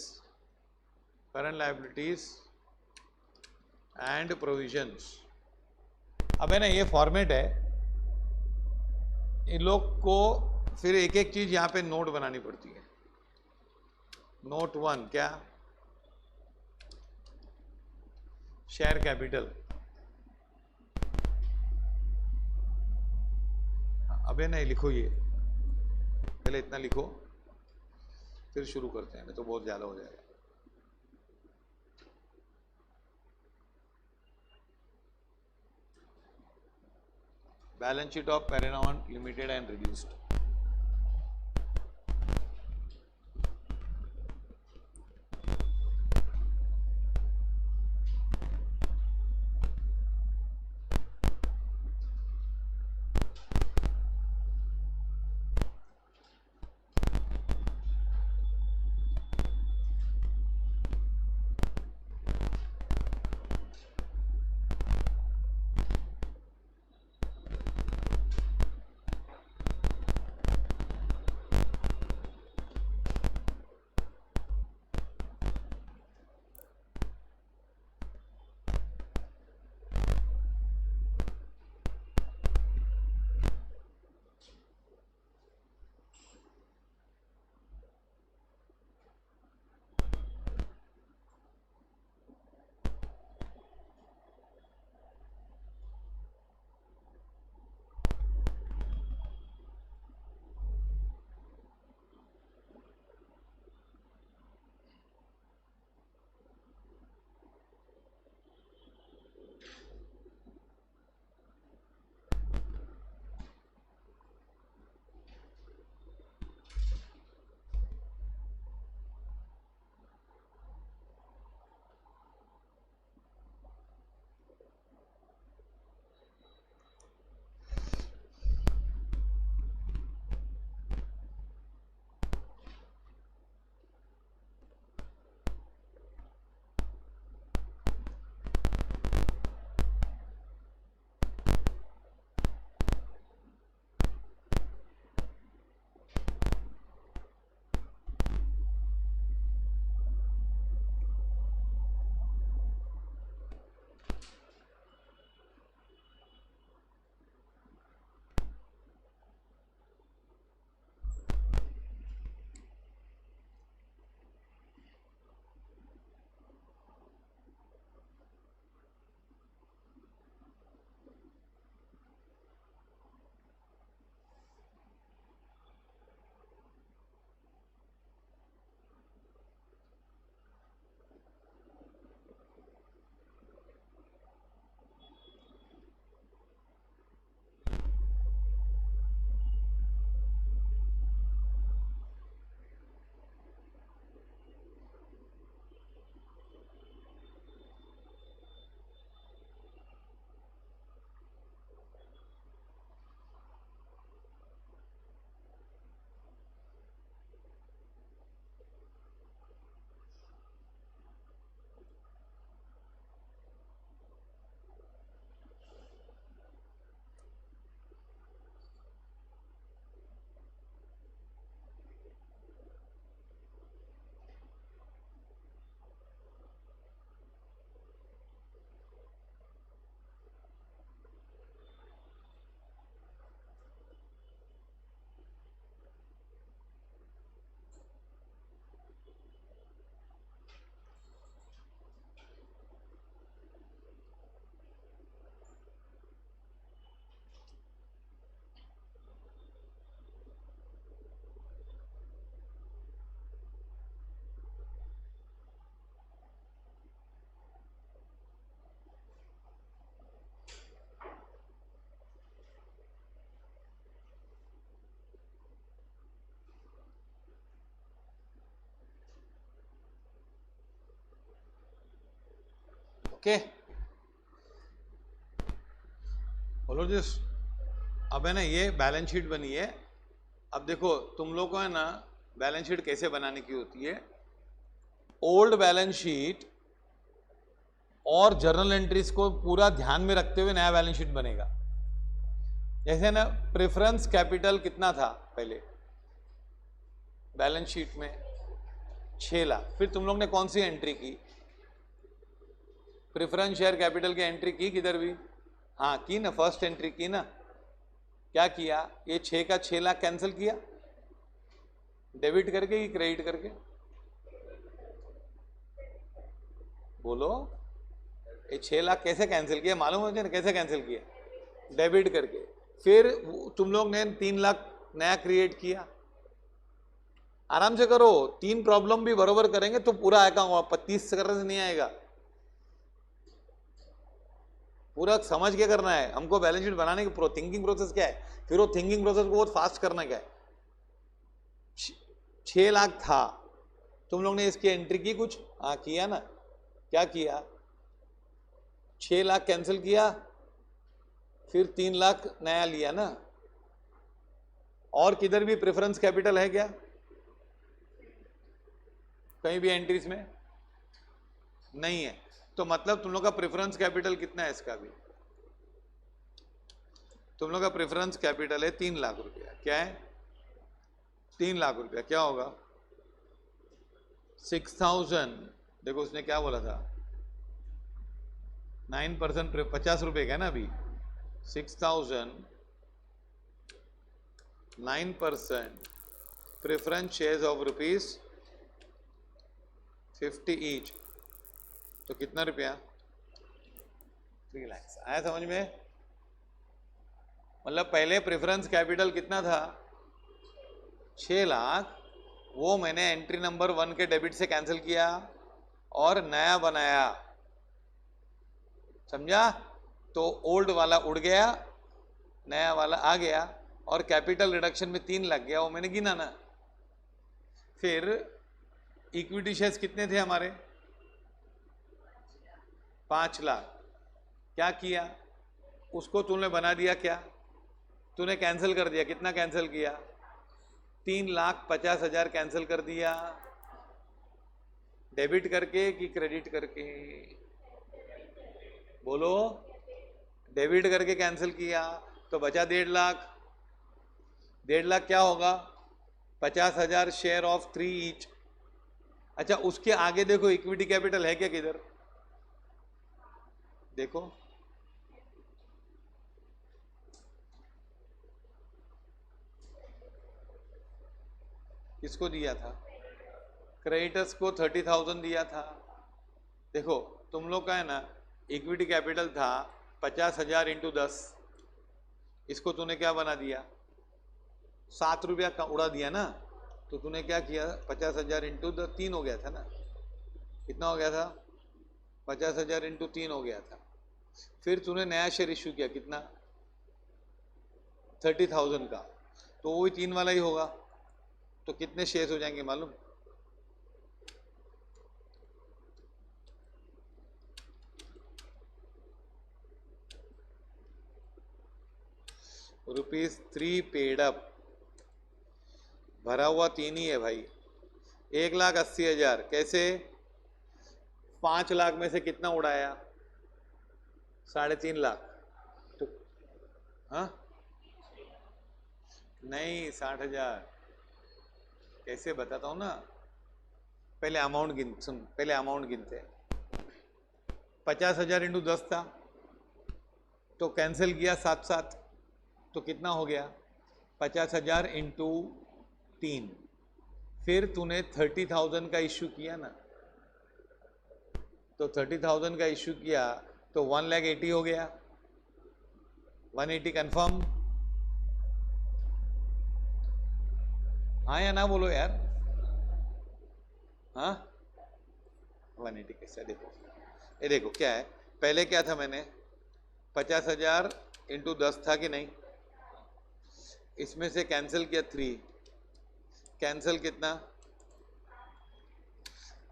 current liabilities and provisions. अब है ना ये फॉर्मेट है, इन लोग को फिर एक एक चीज यहां पे नोट बनानी पड़ती है। नोट 1 क्या, शेयर कैपिटल। अबे नहीं लिखो, ये पहले इतना लिखो फिर शुरू करते हैं, नहीं तो बहुत ज्यादा हो जाएगा। Balance sheet of Paranon limited and reduced. Okay, बोलो जिस अब है ना ये बैलेंस शीट बनी है। अब देखो तुम लोग को है ना बैलेंस शीट कैसे बनाने की होती है। ओल्ड बैलेंस शीट और जर्नल एंट्रीज को पूरा ध्यान में रखते हुए नया बैलेंस शीट बनेगा। जैसे ना प्रेफरेंस कैपिटल कितना था पहले बैलेंस शीट में 6 लाख, फिर तुम लोग ने कौन सी एंट्री की, प्रेफरेंस शेयर कैपिटल की एंट्री की किधर भी, हाँ की ना, फर्स्ट एंट्री की ना। क्या किया, ये 6 का 6 लाख कैंसिल किया, डेबिट करके कि क्रेडिट करके, बोलो। ये 6 लाख कैसे कैंसिल किया मालूम है ना, कैसे कैंसिल किया, डेबिट करके। फिर तुम लोग ने 3 लाख नया क्रिएट किया। आराम से करो, 3 प्रॉब्लम भी बरोबर करेंगे तो पूरा आएगा, 25 करने से नहीं आएगा। पूरा समझ के करना है हमको। बैलेंस शीट बनाने की थिंकिंग प्रोसेस क्या है, फिर वो थिंकिंग प्रोसेस को बहुत फास्ट करना क्या है। 6 लाख था, तुम लोग ने इसकी एंट्री की कुछ, हाँ किया ना। क्या किया, 6 लाख कैंसिल किया, फिर 3 लाख नया लिया ना। और किधर भी प्रेफरेंस कैपिटल है क्या, कहीं भी एंट्रीज में नहीं है। तो मतलब तुम लोग का प्रेफरेंस कैपिटल कितना है, इसका भी तुम लोग का प्रेफरेंस कैपिटल है 3 लाख रुपया। क्या है, 3 लाख रुपया। क्या होगा, 6000, देखो उसने क्या बोला था, 9% 50 रुपए का है ना अभी, 6000 9% प्रेफरेंस शेयर्स ऑफ ₹50 ईच, तो कितना रुपया, 3 लाख। आया समझ में। मतलब पहले प्रेफरेंस कैपिटल कितना था, 6 लाख, वो मैंने एंट्री नंबर 1 के डेबिट से कैंसिल किया और नया बनाया, समझा। तो ओल्ड वाला उड़ गया, नया वाला आ गया, और कैपिटल रिडक्शन में 3 लग गया, वो मैंने गिना ना। फिर इक्विटी शेयर्स कितने थे हमारे, 5 लाख। क्या किया, उसको तूने बना दिया, क्या तूने कैंसिल कर दिया, कितना कैंसिल किया, 3,50,000 कैंसिल कर दिया, डेबिट करके कि क्रेडिट करके, बोलो। डेबिट करके कैंसिल किया तो बचा 1.5 लाख। 1.5 लाख क्या होगा, 50,000 शेयर ऑफ 3 ईच। अच्छा उसके आगे देखो इक्विटी कैपिटल है क्या, किधर देखो, किसको दिया था, क्रेडिटर्स को 30,000 दिया था। देखो तुम लोग का है ना इक्विटी कैपिटल था 50,000 इंटू 10, इसको तूने क्या बना दिया, 7 रुपया का उड़ा दिया ना। तो तूने क्या किया, 50,000 इंटू 3 हो गया था ना, कितना हो गया था, 50,000 इंटू 3 हो गया था। फिर तूने नया शेयर इश्यू किया, कितना, 30,000 का, तो वही 3 वाला ही होगा। तो कितने शेयर्स हो जाएंगे मालूम, ₹3 पेड अप, भरा हुआ 3 ही है भाई, 1,80,000। कैसे, 5 लाख में से कितना उड़ाया, 3.5 लाख। तो हाँ नहीं 60,000, कैसे बताता हूँ ना, पहले अमाउंट गिन, सुन पहले अमाउंट गिनते। 50,000 इंटू 10 था, तो कैंसिल किया 7-7, तो कितना हो गया, 50,000 इंटू 3। फिर तूने 30,000 का इश्यू किया ना, तो 30,000 का इश्यू किया तो 1,80,000 हो गया, 180 कंफर्म, हाँ या ना बोलो यार, हाँ 180 कैसा, देखो ये देखो क्या है, पहले क्या था, मैंने 50,000 इंटू 10 था कि नहीं, इसमें से कैंसिल किया 3, कैंसिल कितना,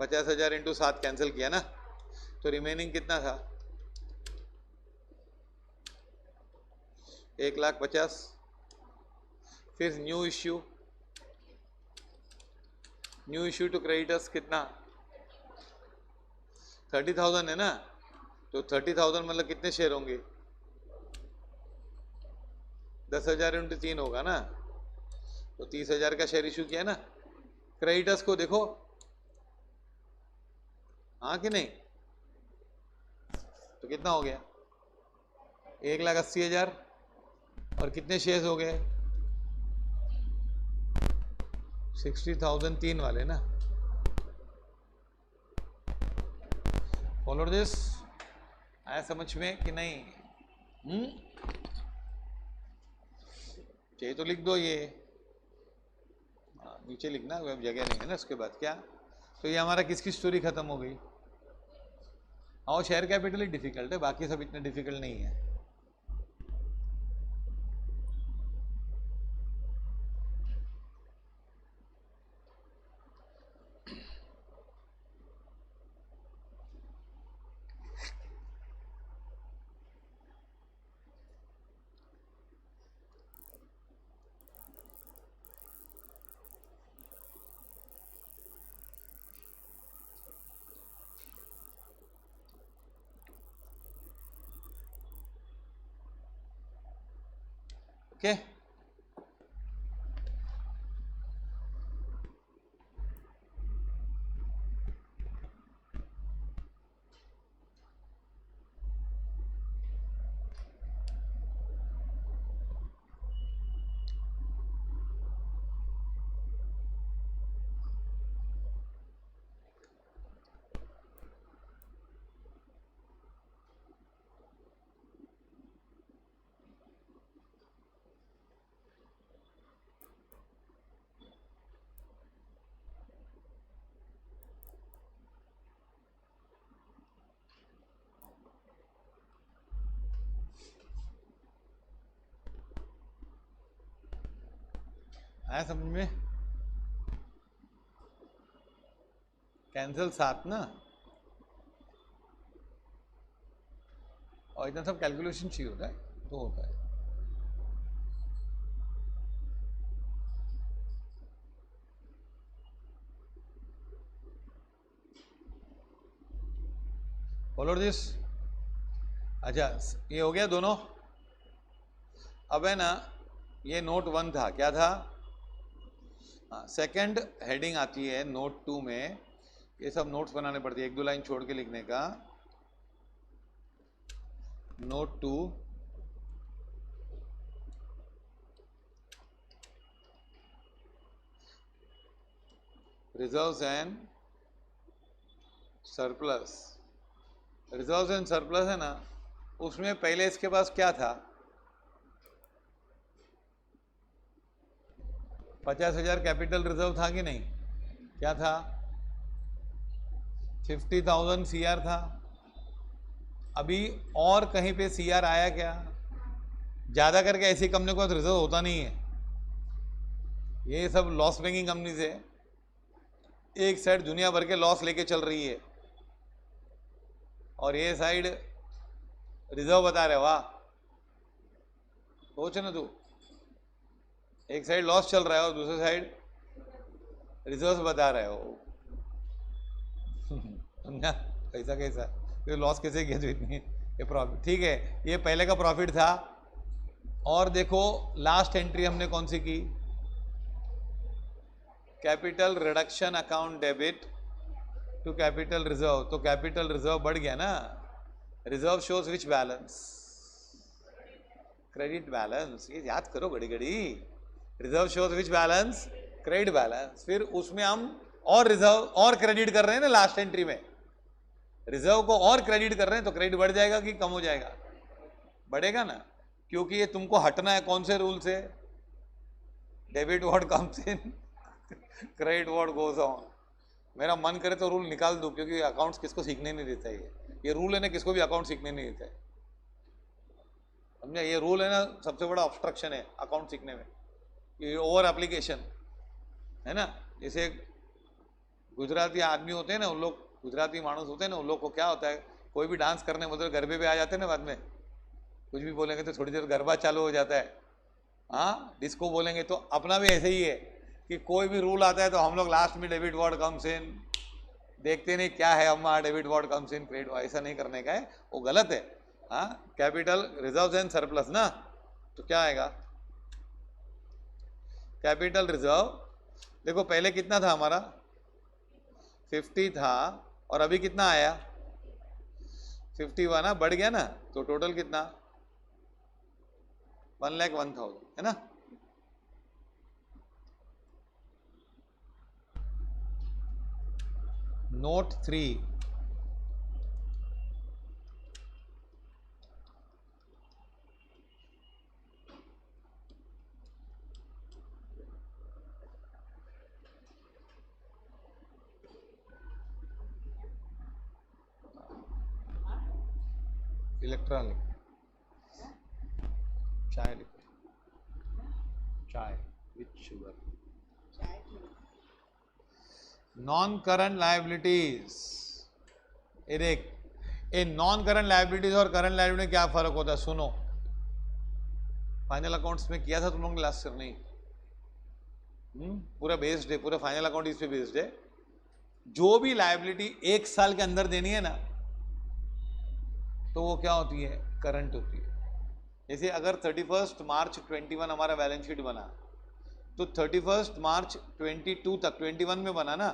50,000 इंटू 7 कैंसिल किया ना, तो रिमेनिंग कितना था? 1,50,000। फिर न्यू इश्यू टू क्रेडिटर्स कितना? 30,000 है ना, तो 30,000 मतलब कितने शेयर होंगे? 10,000 इंटू 3 होगा ना, तो 30,000 का शेयर इशू किया ना। क्रेडिटर्स को देखो, हाँ कि नहीं? तो कितना हो गया? 1,80,000 और कितने शेयर्स हो गए? 60,000 3 वाले ना। Follow this? आया समझ में कि नहीं? चाहिए तो लिख दो ये, नीचे लिखना, जगह नहीं है ना उसके बाद। क्या? तो ये हमारा किसकी स्टोरी खत्म हो गई? और शेयर कैपिटल ही डिफिकल्ट है, बाकी सब इतने डिफिकल्ट नहीं है। ओके, आया समझ में? कैंसिल 7 ना, और इतना सब कैलकुलेशन चाहिए होता है तो होता है। Follow this? अच्छा, ये हो गया दोनों। अब है ना, ये नोट 1 था, क्या था? सेकंड हेडिंग आती है नोट 2 में। ये सब नोट्स बनाने पड़ती है, 1-2 लाइन छोड़ के लिखने का। Note 2, reserves and surplus. Reserves and surplus है ना, उसमें पहले इसके पास क्या था? 50,000 कैपिटल रिजर्व था कि नहीं? क्या था? 50,000 सीआर था। अभी और कहीं पे सीआर आया क्या? ज्यादा करके ऐसी कंपनी को रिजर्व होता नहीं है, ये सब लॉस मेकिंग कंपनी से एक साइड दुनिया भर के लॉस लेके चल रही है, और ये साइड रिजर्व बता रहे। वाह, सोच ना तू, एक साइड लॉस चल रहा है और दूसरी साइड रिजर्व बता रहे हो। समझा? कैसा कैसा तो लॉस कैसे किया? जो इतनी ये प्रॉफिट, ठीक है, ये पहले का प्रॉफिट था। और देखो लास्ट एंट्री हमने कौन सी की? Capital reduction account debit to capital reserve. तो कैपिटल रिजर्व बढ़ गया ना। Reserve shows which balance? Credit balance. ये याद करो घड़ी घड़ी। Reserve shows which balance? Credit balance. फिर उसमें हम और रिजर्व और क्रेडिट कर रहे हैं ना लास्ट एंट्री में, रिजर्व को और क्रेडिट कर रहे हैं, तो क्रेडिट बढ़ जाएगा कि कम हो जाएगा? बढ़ेगा ना, क्योंकि ये तुमको हटना है कौन से रूल से? Debit what comes in, credit what goes on. मेरा मन करे तो रूल निकाल दूं, क्योंकि अकाउंट्स किसको सीखने नहीं देता है। ये रूल है ना, किसको भी अकाउंट सीखने नहीं देता है, समझा? ये रूल है ना, सबसे बड़ा ऑब्स्ट्रक्शन है अकाउंट सीखने में, ये ओवर एप्लीकेशन है ना। जैसे गुजराती आदमी होते हैं ना, उन लोग गुजराती मानुस होते हैं ना, उन लोग को क्या होता है, कोई भी डांस करने मतलब गरबे पे आ जाते हैं ना, बाद में कुछ भी बोलेंगे तो थोड़ी देर गरबा चालू हो जाता है। हाँ, डिस्को बोलेंगे तो अपना भी ऐसे ही है कि कोई भी रूल आता है तो हम लोग लास्ट में डेविड वॉर्ड कम्स इन, देखते नहीं क्या है अम्मा, David Ward comes in create, ऐसा नहीं करने का है, वो गलत है। हाँ, कैपिटल रिजर्व्स एंड सरप्लस ना, तो क्या आएगा, कैपिटल रिजर्व, देखो पहले कितना था हमारा 50 था, और अभी कितना आया 51 ना, बढ़ गया ना, तो टोटल कितना 1,01,000 है ना। नोट 3, इलेक्ट्रॉनिक चाय लिखो, चाय with sugar, non current liabilities, ये देख, ये नॉन करंट लायबिलिटीज और करंट लायबिलिटी में क्या फर्क होता है, सुनो, फाइनल अकाउंट्स में किया था तुम लोगों ने लास्ट ईयर, नहीं पूरा बेस्ड है, पूरा फाइनल अकाउंट इस पे बेस्ड है। जो भी लायबिलिटी 1 साल के अंदर देनी है ना, तो वो क्या होती है, करंट होती है। जैसे अगर 31 मार्च 21 हमारा बैलेंस शीट बना, तो 31 मार्च 22 तक 21 में बना ना,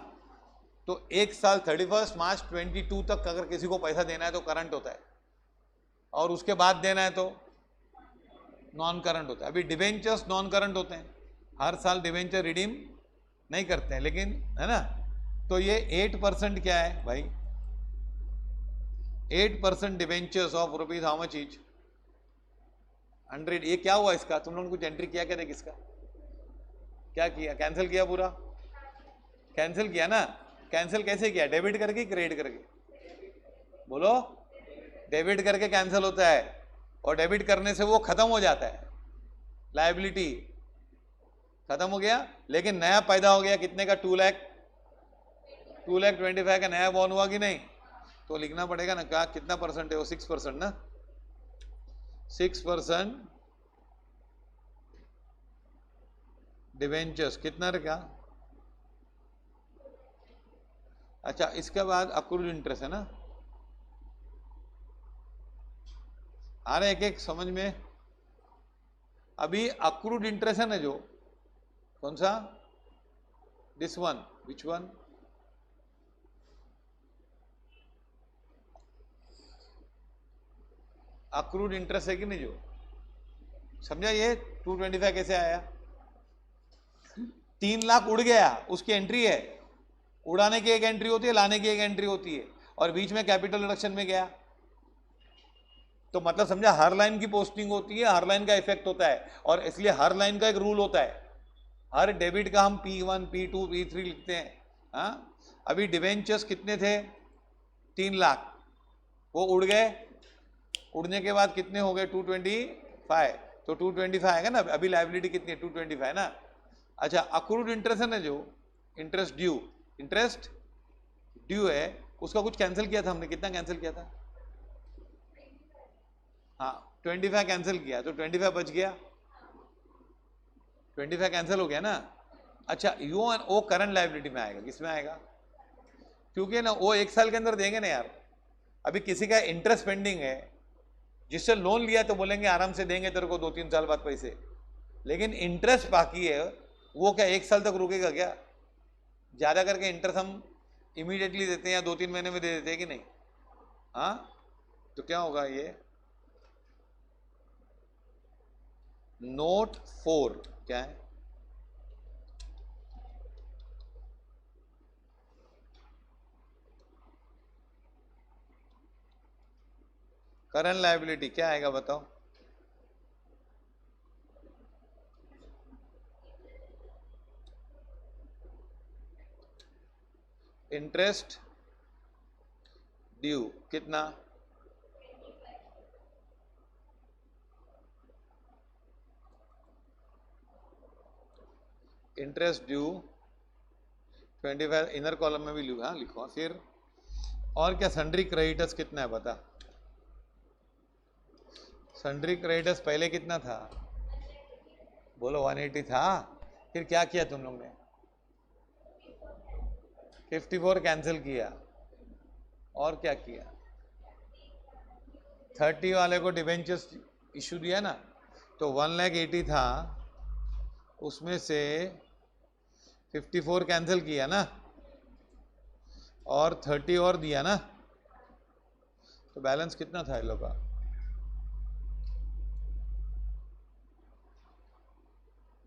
तो 1 साल 31 मार्च 22 तक अगर किसी को पैसा देना है तो करंट होता है, और उसके बाद देना है तो नॉन करंट होता है। अभी डिवेंचर्स नॉन करंट होते हैं, हर साल डिवेंचर रिडीम नहीं करते हैं, लेकिन है ना, तो ये 8% क्या है भाई, 8% debentures of rupees how much each 100, ये क्या हुआ इसका, तुम लोगों ने कुछ एंट्री किया क्या, देख इसका क्या किया, कैंसिल किया पूरा, कैंसिल किया ना, कैंसिल कैसे किया, डेबिट करके क्रेडिट करके, बोलो, डेबिट करके कैंसिल होता है, और डेबिट करने से वो खत्म हो जाता है, लायबिलिटी खत्म हो गया, लेकिन नया पैदा हो गया कितने का, 2,25,000 का नया बॉन्ड हुआ कि नहीं, तो लिखना पड़ेगा ना, क्या कितना परसेंट है वो, 6% ना, 6% डिवेंचर्स कितना रखा, अच्छा इसके बाद अक्रूड इंटरेस्ट है ना, आ रहा है एक एक समझ में। अभी अक्रूड इंटरेस्ट है ना, जो कौन सा, this one, which one, accrued interest है कि नहीं, जो समझा, ये 225 कैसे आया, 3 लाख उड़ गया, उसकी एंट्री है, उड़ाने की एक एंट्री होती है, लाने की एक एंट्री होती है, और बीच में कैपिटल रिडक्शन में गया, तो मतलब समझा, हर लाइन की पोस्टिंग होती है, हर लाइन का इफेक्ट होता है, और इसलिए हर लाइन का एक रूल होता है, हर डेबिट का हम P1 P2 P3 लिखते हैं। हाँ, अभी डिवेंचर्स कितने थे, 3 लाख, वो उड़ गए, उड़ने के बाद कितने हो गए 225, तो 225 आएगा ना, अभी लायबिलिटी कितनी है 225 ना। अच्छा, अक्रूड इंटरेस्ट है ना, जो इंटरेस्ट ड्यू है, उसका कुछ कैंसिल किया था हमने, कितना कैंसिल किया था, हाँ 25 कैंसिल किया, तो 25 बच गया, 25 कैंसिल हो गया ना। अच्छा, U and O current liability में आएगा, किसमें आएगा, क्योंकि ना वो 1 साल के अंदर देंगे ना यार, अभी किसी का इंटरेस्ट पेंडिंग है, जिससे लोन लिया तो बोलेंगे आराम से देंगे तेरे को 2-3 साल बाद पैसे, लेकिन इंटरेस्ट बाकी है, वो क्या 1 साल तक रुकेगा क्या, ज़्यादा करके इंटरेस्ट हम इमीडिएटली देते हैं या 2-3 महीने में दे देते हैं कि नहीं, हाँ, तो क्या होगा ये, नोट 4 क्या है, करंट लायबिलिटी क्या आएगा बताओ, इंटरेस्ट ड्यू कितना, इंटरेस्ट ड्यू 25, इनर कॉलम में भी लिखो, हाँ लिखो, फिर और क्या सन्ड्री क्रेडिटर्स कितना है बता? सन्ड्री क्रेडिटर्स पहले कितना था? बोलो 180 था। फिर क्या किया तुम लोग ने? 54 कैंसिल किया। और क्या किया? 30 वाले को डिबेंचर्स इशू दिया ना, तो 1,80,000 था, उसमें से 54 कैंसिल किया ना, और 30 और दिया ना, तो बैलेंस कितना था इन लोग का?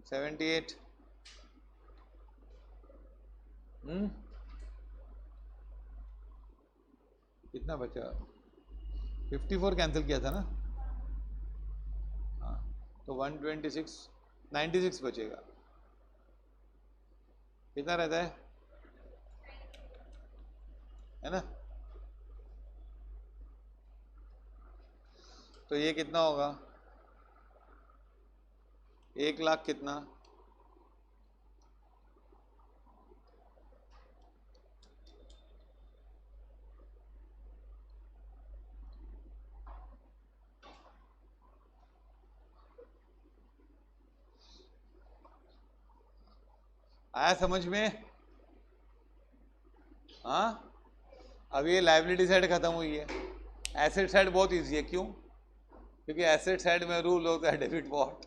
78। कितना बचा? 54 कैंसिल किया था ना, हाँ, तो 126, 96 बचेगा। कितना रहता है ना? तो ये कितना होगा? 1,00,000 कितना? आया समझ में? हाँ, अब ये लायबिलिटी साइड खत्म हुई है, एसेट साइड बहुत इजी है। क्यों? क्योंकि एसेट साइड में रूल होता है debit what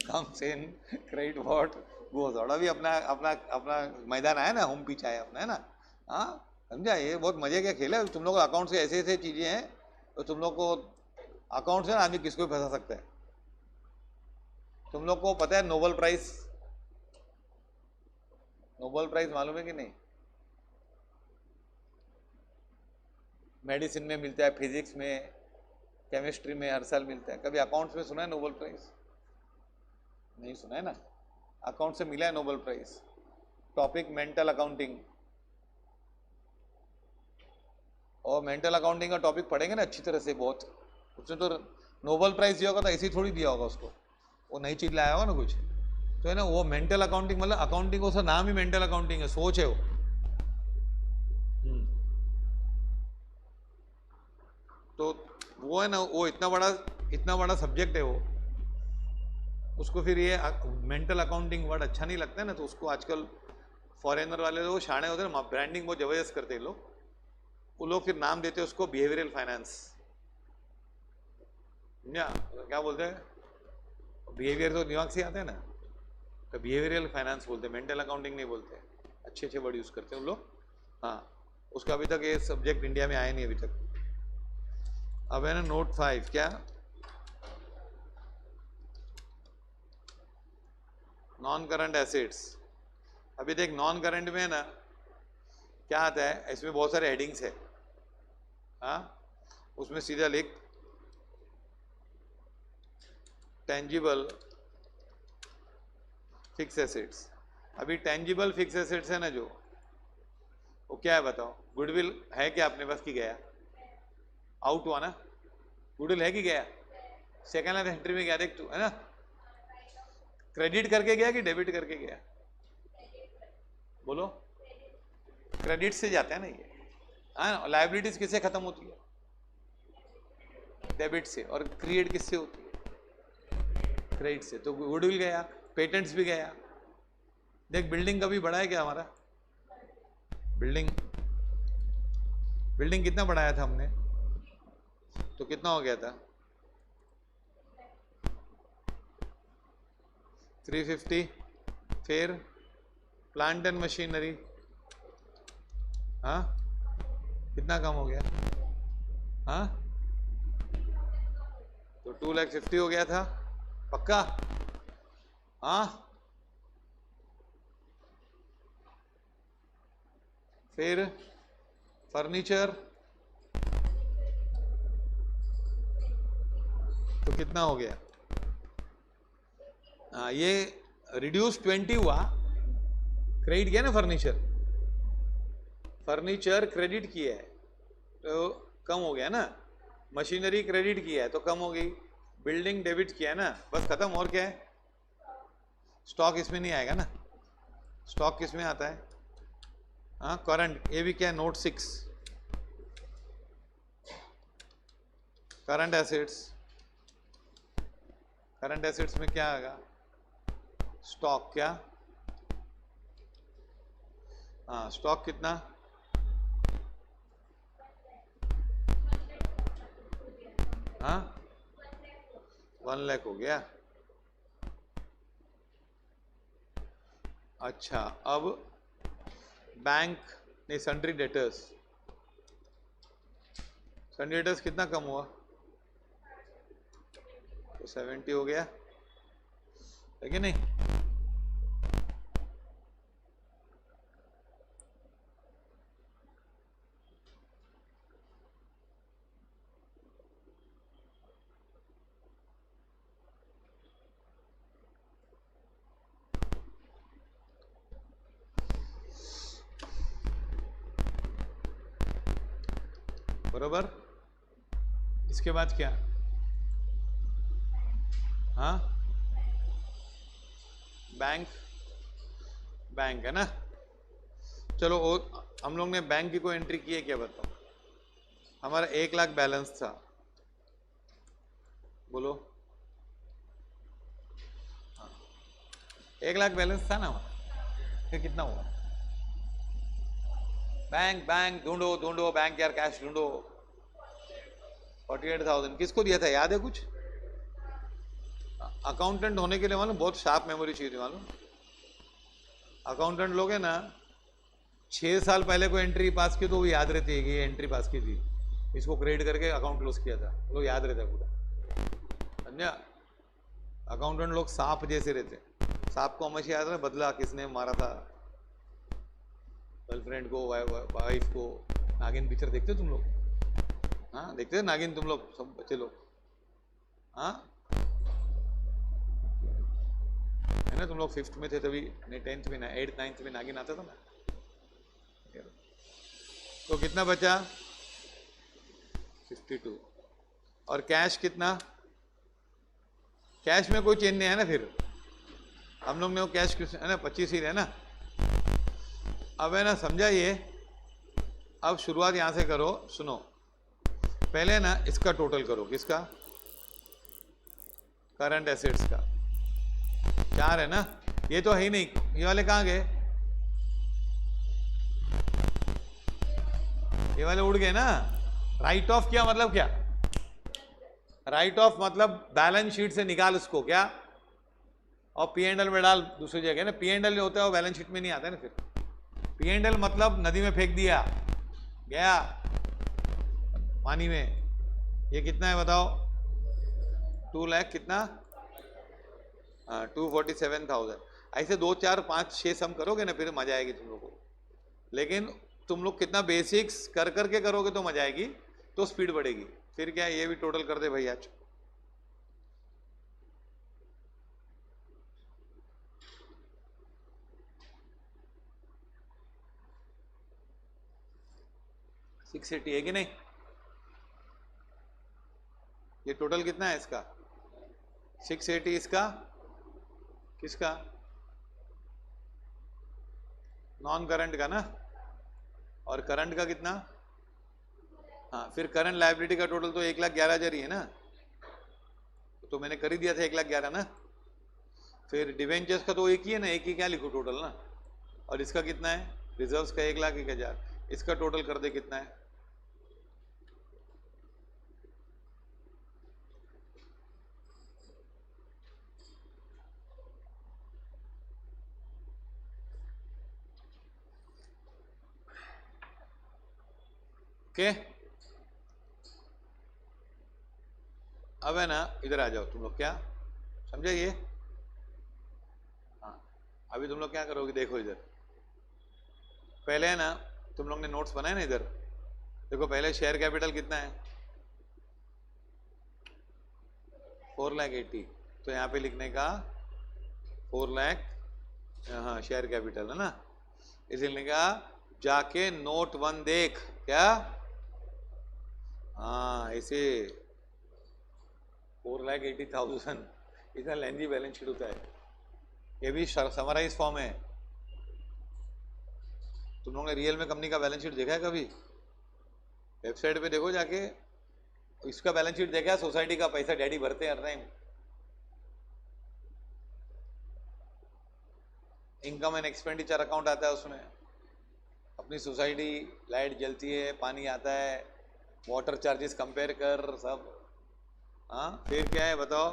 comes in, credit what goes out. अभी अपना अपना अपना मैदान आया ना, होम पिच आया अपना, है ना? हाँ, समझा? ये बहुत मजे का खेल है। तुम लोग अकाउंट से ऐसे ऐसे चीजें हैं, तो तुम लोग को अकाउंट से ना आदमी किसको भी फंसा सकता है। तुम लोग को पता है नोबेल प्राइज? नोबेल प्राइज मालूम है कि नहीं? मेडिसिन में मिलता है, फिजिक्स में, केमिस्ट्री में हर साल मिलता है। कभी अकाउंट्स में सुना है नोबेल प्राइज? नहीं सुना है ना? अकाउंट से मिला है Nobel prize. Topic mental accounting, और मेंटल अकाउंटिंग का टॉपिक पढ़ेंगे ना अच्छी तरह से बहुत, उसने तो नोबेल प्राइज दिया होगा तो ऐसे ही थोड़ी दिया होगा उसको, वो नई चीज लाया होगा ना कुछ, तो है ना। वो मेंटल अकाउंटिंग मतलब अकाउंटिंग, उसका नाम ही मेंटल अकाउंटिंग है, सोच है वो। तो वो है ना, वो इतना बड़ा सब्जेक्ट है वो, उसको फिर ये मेंटल अकाउंटिंग वर्ड अच्छा नहीं लगता है ना, तो उसको आजकल फॉरेनर वाले लोग शाणे होते हैं ना, ब्रांडिंग बहुत जबरदस्त करते हैं लोग, वो लोग फिर नाम देते हैं उसको बिहेवियरल फाइनेंस। क्या बोलते हैं? बिहेवियर तो दिमाग से आता है ना, तो बिहेवियरल फाइनेंस बोलते हैं, मेंटल अकाउंटिंग नहीं बोलते। अच्छे अच्छे वर्ड यूज करते हैं उन लोग। हाँ, उसका अभी तक ये सब्जेक्ट इंडिया में आया नहीं अभी तक। अब है ना नोट 5, क्या? Non current assets. अभी देख, नॉन करंट में है ना क्या आता है, इसमें बहुत सारे हेडिंग्स है। हाँ, उसमें सीधा लिख टेंजिबल फिक्स एसेट्स। अभी टेंजिबल फिक्स एसेट्स है ना जो, वो क्या है बताओ? गुडविल है क्या अपने पास की गया? आउट हुआ ना? गुडविल है कि गया? सेकेंड लाइन एंट्री में गया, देख तू, है ना? क्रेडिट करके गया कि डेबिट करके गया? बोलो। क्रेडिट से जाते हैं ना ये, हाँ। लायबिलिटीज किससे खत्म होती है? डेबिट से। और क्रिएट किससे होती है? क्रेडिट से। तो गुडविल गया, पेटेंट्स भी गया। देख, बिल्डिंग कभी बढ़ा है क्या हमारा? बिल्डिंग कितना बढ़ाया था हमने? तो कितना हो गया था? 350। फिर प्लांट एंड मशीनरी, हाँ, कितना कम हो गया? हाँ, तो 2,50,000 हो गया था पक्का? हाँ, फिर फर्नीचर तो कितना हो गया? हाँ, ये रिड्यूस 20 हुआ, क्रेडिट किया ना फर्नीचर क्रेडिट किया है तो कम हो गया ना। मशीनरी क्रेडिट किया है तो कम हो गई। बिल्डिंग डेबिट किया है ना, बस खत्म। और क्या है? स्टॉक इसमें नहीं आएगा ना, स्टॉक किस में आता है? हाँ, करंट। ये भी क्या है? Note 6। Current assets, current assets में क्या आएगा? स्टॉक। क्या? हाँ, स्टॉक कितना? हाँ, 1 लाख हो गया। अच्छा, अब बैंक नहीं, सन्ड्री डेटर्स, सन्ड्री डेटर्स कितना कम हुआ? तो 70 हो गया है कि नहीं? बरोबर। इसके बाद क्या? हाँ, बैंक, बैंक है ना। चलो हम लोग ने बैंक की कोई एंट्री की है क्या बताओ? हमारा 1 लाख बैलेंस था, बोलो। हाँ, 1 लाख बैलेंस था ना हमारा, फिर कितना हुआ? बैंक, बैंक ढूंढो ढूंढो, बैंक यार, कैश ढूंढो। 48,000 किसको दिया था, याद है कुछ? अकाउंटेंट होने के लिए मालूम बहुत शार्प मेमोरी चाहिए थी मालूम। अकाउंटेंट लोग है ना, 6 साल पहले कोई एंट्री पास की तो वो याद रहती है कि ये एंट्री पास की थी, इसको क्रेडिट करके अकाउंट क्लोज किया था, वो याद रहता है पूरा, समझा? अकाउंटेंट लोग सांप जैसे रहते। सांप को हमेशा याद रहे, बदला किसने मारा था, गर्लफ्रेंड को, वाइफ को। नागिन पिक्चर देखते हो तुम लोग? हाँ, देखते हो नागिन तुम लोग, सब बच्चे लोग? हाँ, है ना, तुम लोग 5th में थे तभी, नहीं 10th में ना, 8th 9th में नागिन आता था ना। तो कितना बचा? 52। और कैश कितना? कैश में कोई चेंज नहीं है ना, फिर हम लोग ने वो कैश है ना 25 ही है ना। अब है ना, समझा ये? अब शुरुआत यहां से करो, सुनो। पहले ना इसका टोटल करो, किसका? करंट एसेट्स का। 4 है ना, ये तो है ही नहीं, ये वाले कहाँ गए? ये वाले उड़ गए ना। राइट ऑफ किया मतलब क्या? राइट ऑफ मतलब बैलेंस शीट से निकाल उसको, क्या? और पी एंड एल में डाल दूसरी जगह ना। पी एंड एल होता है वो बैलेंस शीट में नहीं आता है ना। फिर पी एंड एल मतलब नदी में फेंक दिया, गया पानी में। ये कितना है बताओ? 2 लाख कितना? 247,000। ऐसे 2 4 5 6 सम करोगे ना, फिर मजा आएगी तुम लोग को। लेकिन तुम लोग कितना बेसिक्स कर करके करोगे तो मजा आएगी, तो स्पीड बढ़ेगी। फिर क्या, ये भी टोटल कर दे भाई आज। सिक्स 80 है कि नहीं? ये टोटल कितना है इसका? 680। इसका किसका? नॉन करंट का ना। और करंट का कितना? हाँ, फिर करंट लायबिलिटी का टोटल तो 1,11,000 ही है ना। तो मैंने कर ही दिया था 1,11,000 ना। फिर डिवेंचर्स का तो एक ही है ना, एक ही क्या लिखो टोटल ना। और इसका कितना है? रिजर्व्स का 1,01,000। इसका टोटल कर दे कितना है? ओके, अब है ना, इधर आ जाओ तुम लोग। क्या समझे ये? हाँ, अभी तुम लोग क्या करोगे, देखो इधर। पहले है ना, तुम लोग ने नोट्स बनाए ना, इधर देखो। पहले शेयर कैपिटल कितना है? 4,80,000। तो यहाँ पे लिखने का 4 लाख, हाँ शेयर कैपिटल है ना। इसे लिखने का जाके नोट 1 देख। क्या? हाँ, ऐसे 4,80,000। इतना लेंदी बैलेंस शीट होता है। ये भी समराइज फॉर्म है। तुम लोगों ने रियल में कंपनी का बैलेंस शीट देखा है कभी? वेबसाइट पे देखो जाके, इसका बैलेंस शीट देखा, सोसाइटी का पैसा डैडी भरते हैं हर time. Income and expenditure account आता है उसमें, अपनी सोसाइटी लाइट जलती है, पानी आता है, वाटर चार्जेस कंपेयर कर सब। हाँ फिर क्या है बताओ,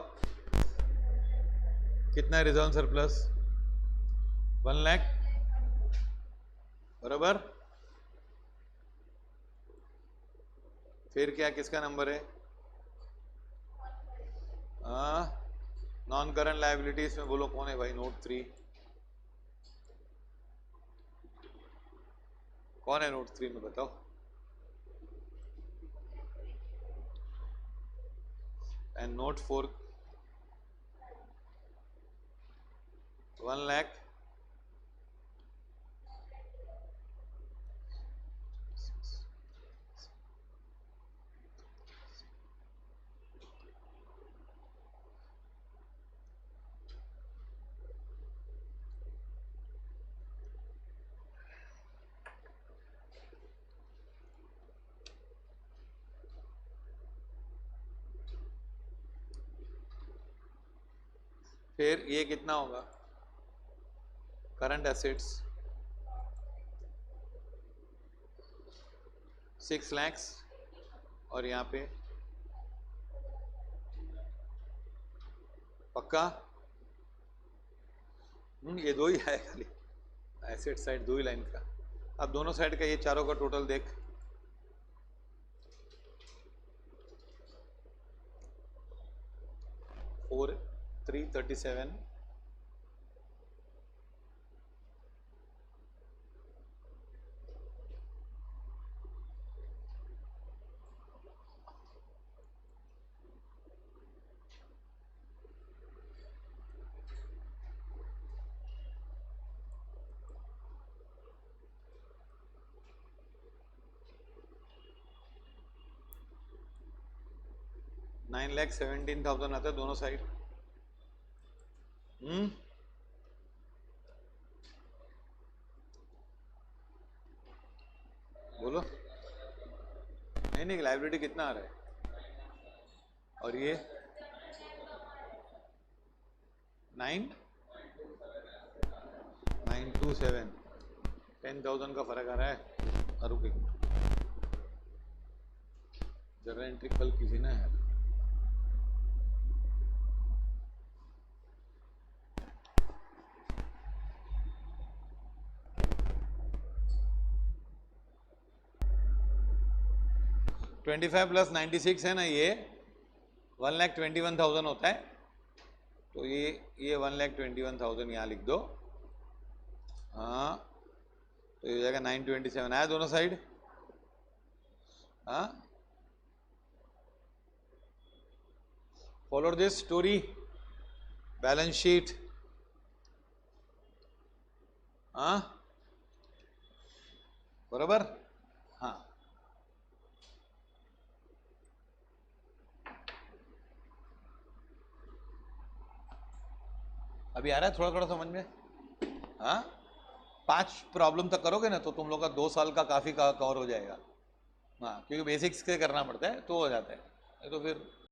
कितना रिजर्व सरप्लस? 1 लाख, बराबर। फिर क्या, किसका नंबर है? नॉन करंट लायबिलिटीज में बोलो कौन है भाई? नोट 3 कौन है? नोट 3 में बताओ। एंड नोट 4 1 लाख, फिर ये कितना होगा? करंट एसेट्स 6 lakhs, और यहाँ पे पक्का ये 2 ही है खाली, एसेट साइड 2 ही लाइन का। अब दोनों साइड का ये चारों का टोटल देख, 4,337, $9,17,000 आता है दोनों साइड। बोलो। नहीं, लाइबिलिटी कितना आ रहा है? और ये 9,927, 10,000 का फर्क आ रहा है। रुक एक मिनट, जरा एंट्री कल कीजिए ना यार। $25 + 96 है ना, ये 1,21,000 होता है। तो ये 1,21,000 यहाँ लिख दो। हाँ तो ये हो जाएगा 927 आया दोनों साइड। हाँ follow this story, balance sheet. हाँ बराबर। हाँ अभी आ रहा है थोड़ा थोड़ा समझ में? हाँ 5 प्रॉब्लम तक करोगे ना तो तुम लोग का 2 साल का काफ़ी कवर हो जाएगा। हाँ क्योंकि बेसिक्स से करना पड़ता है तो हो जाता है, तो फिर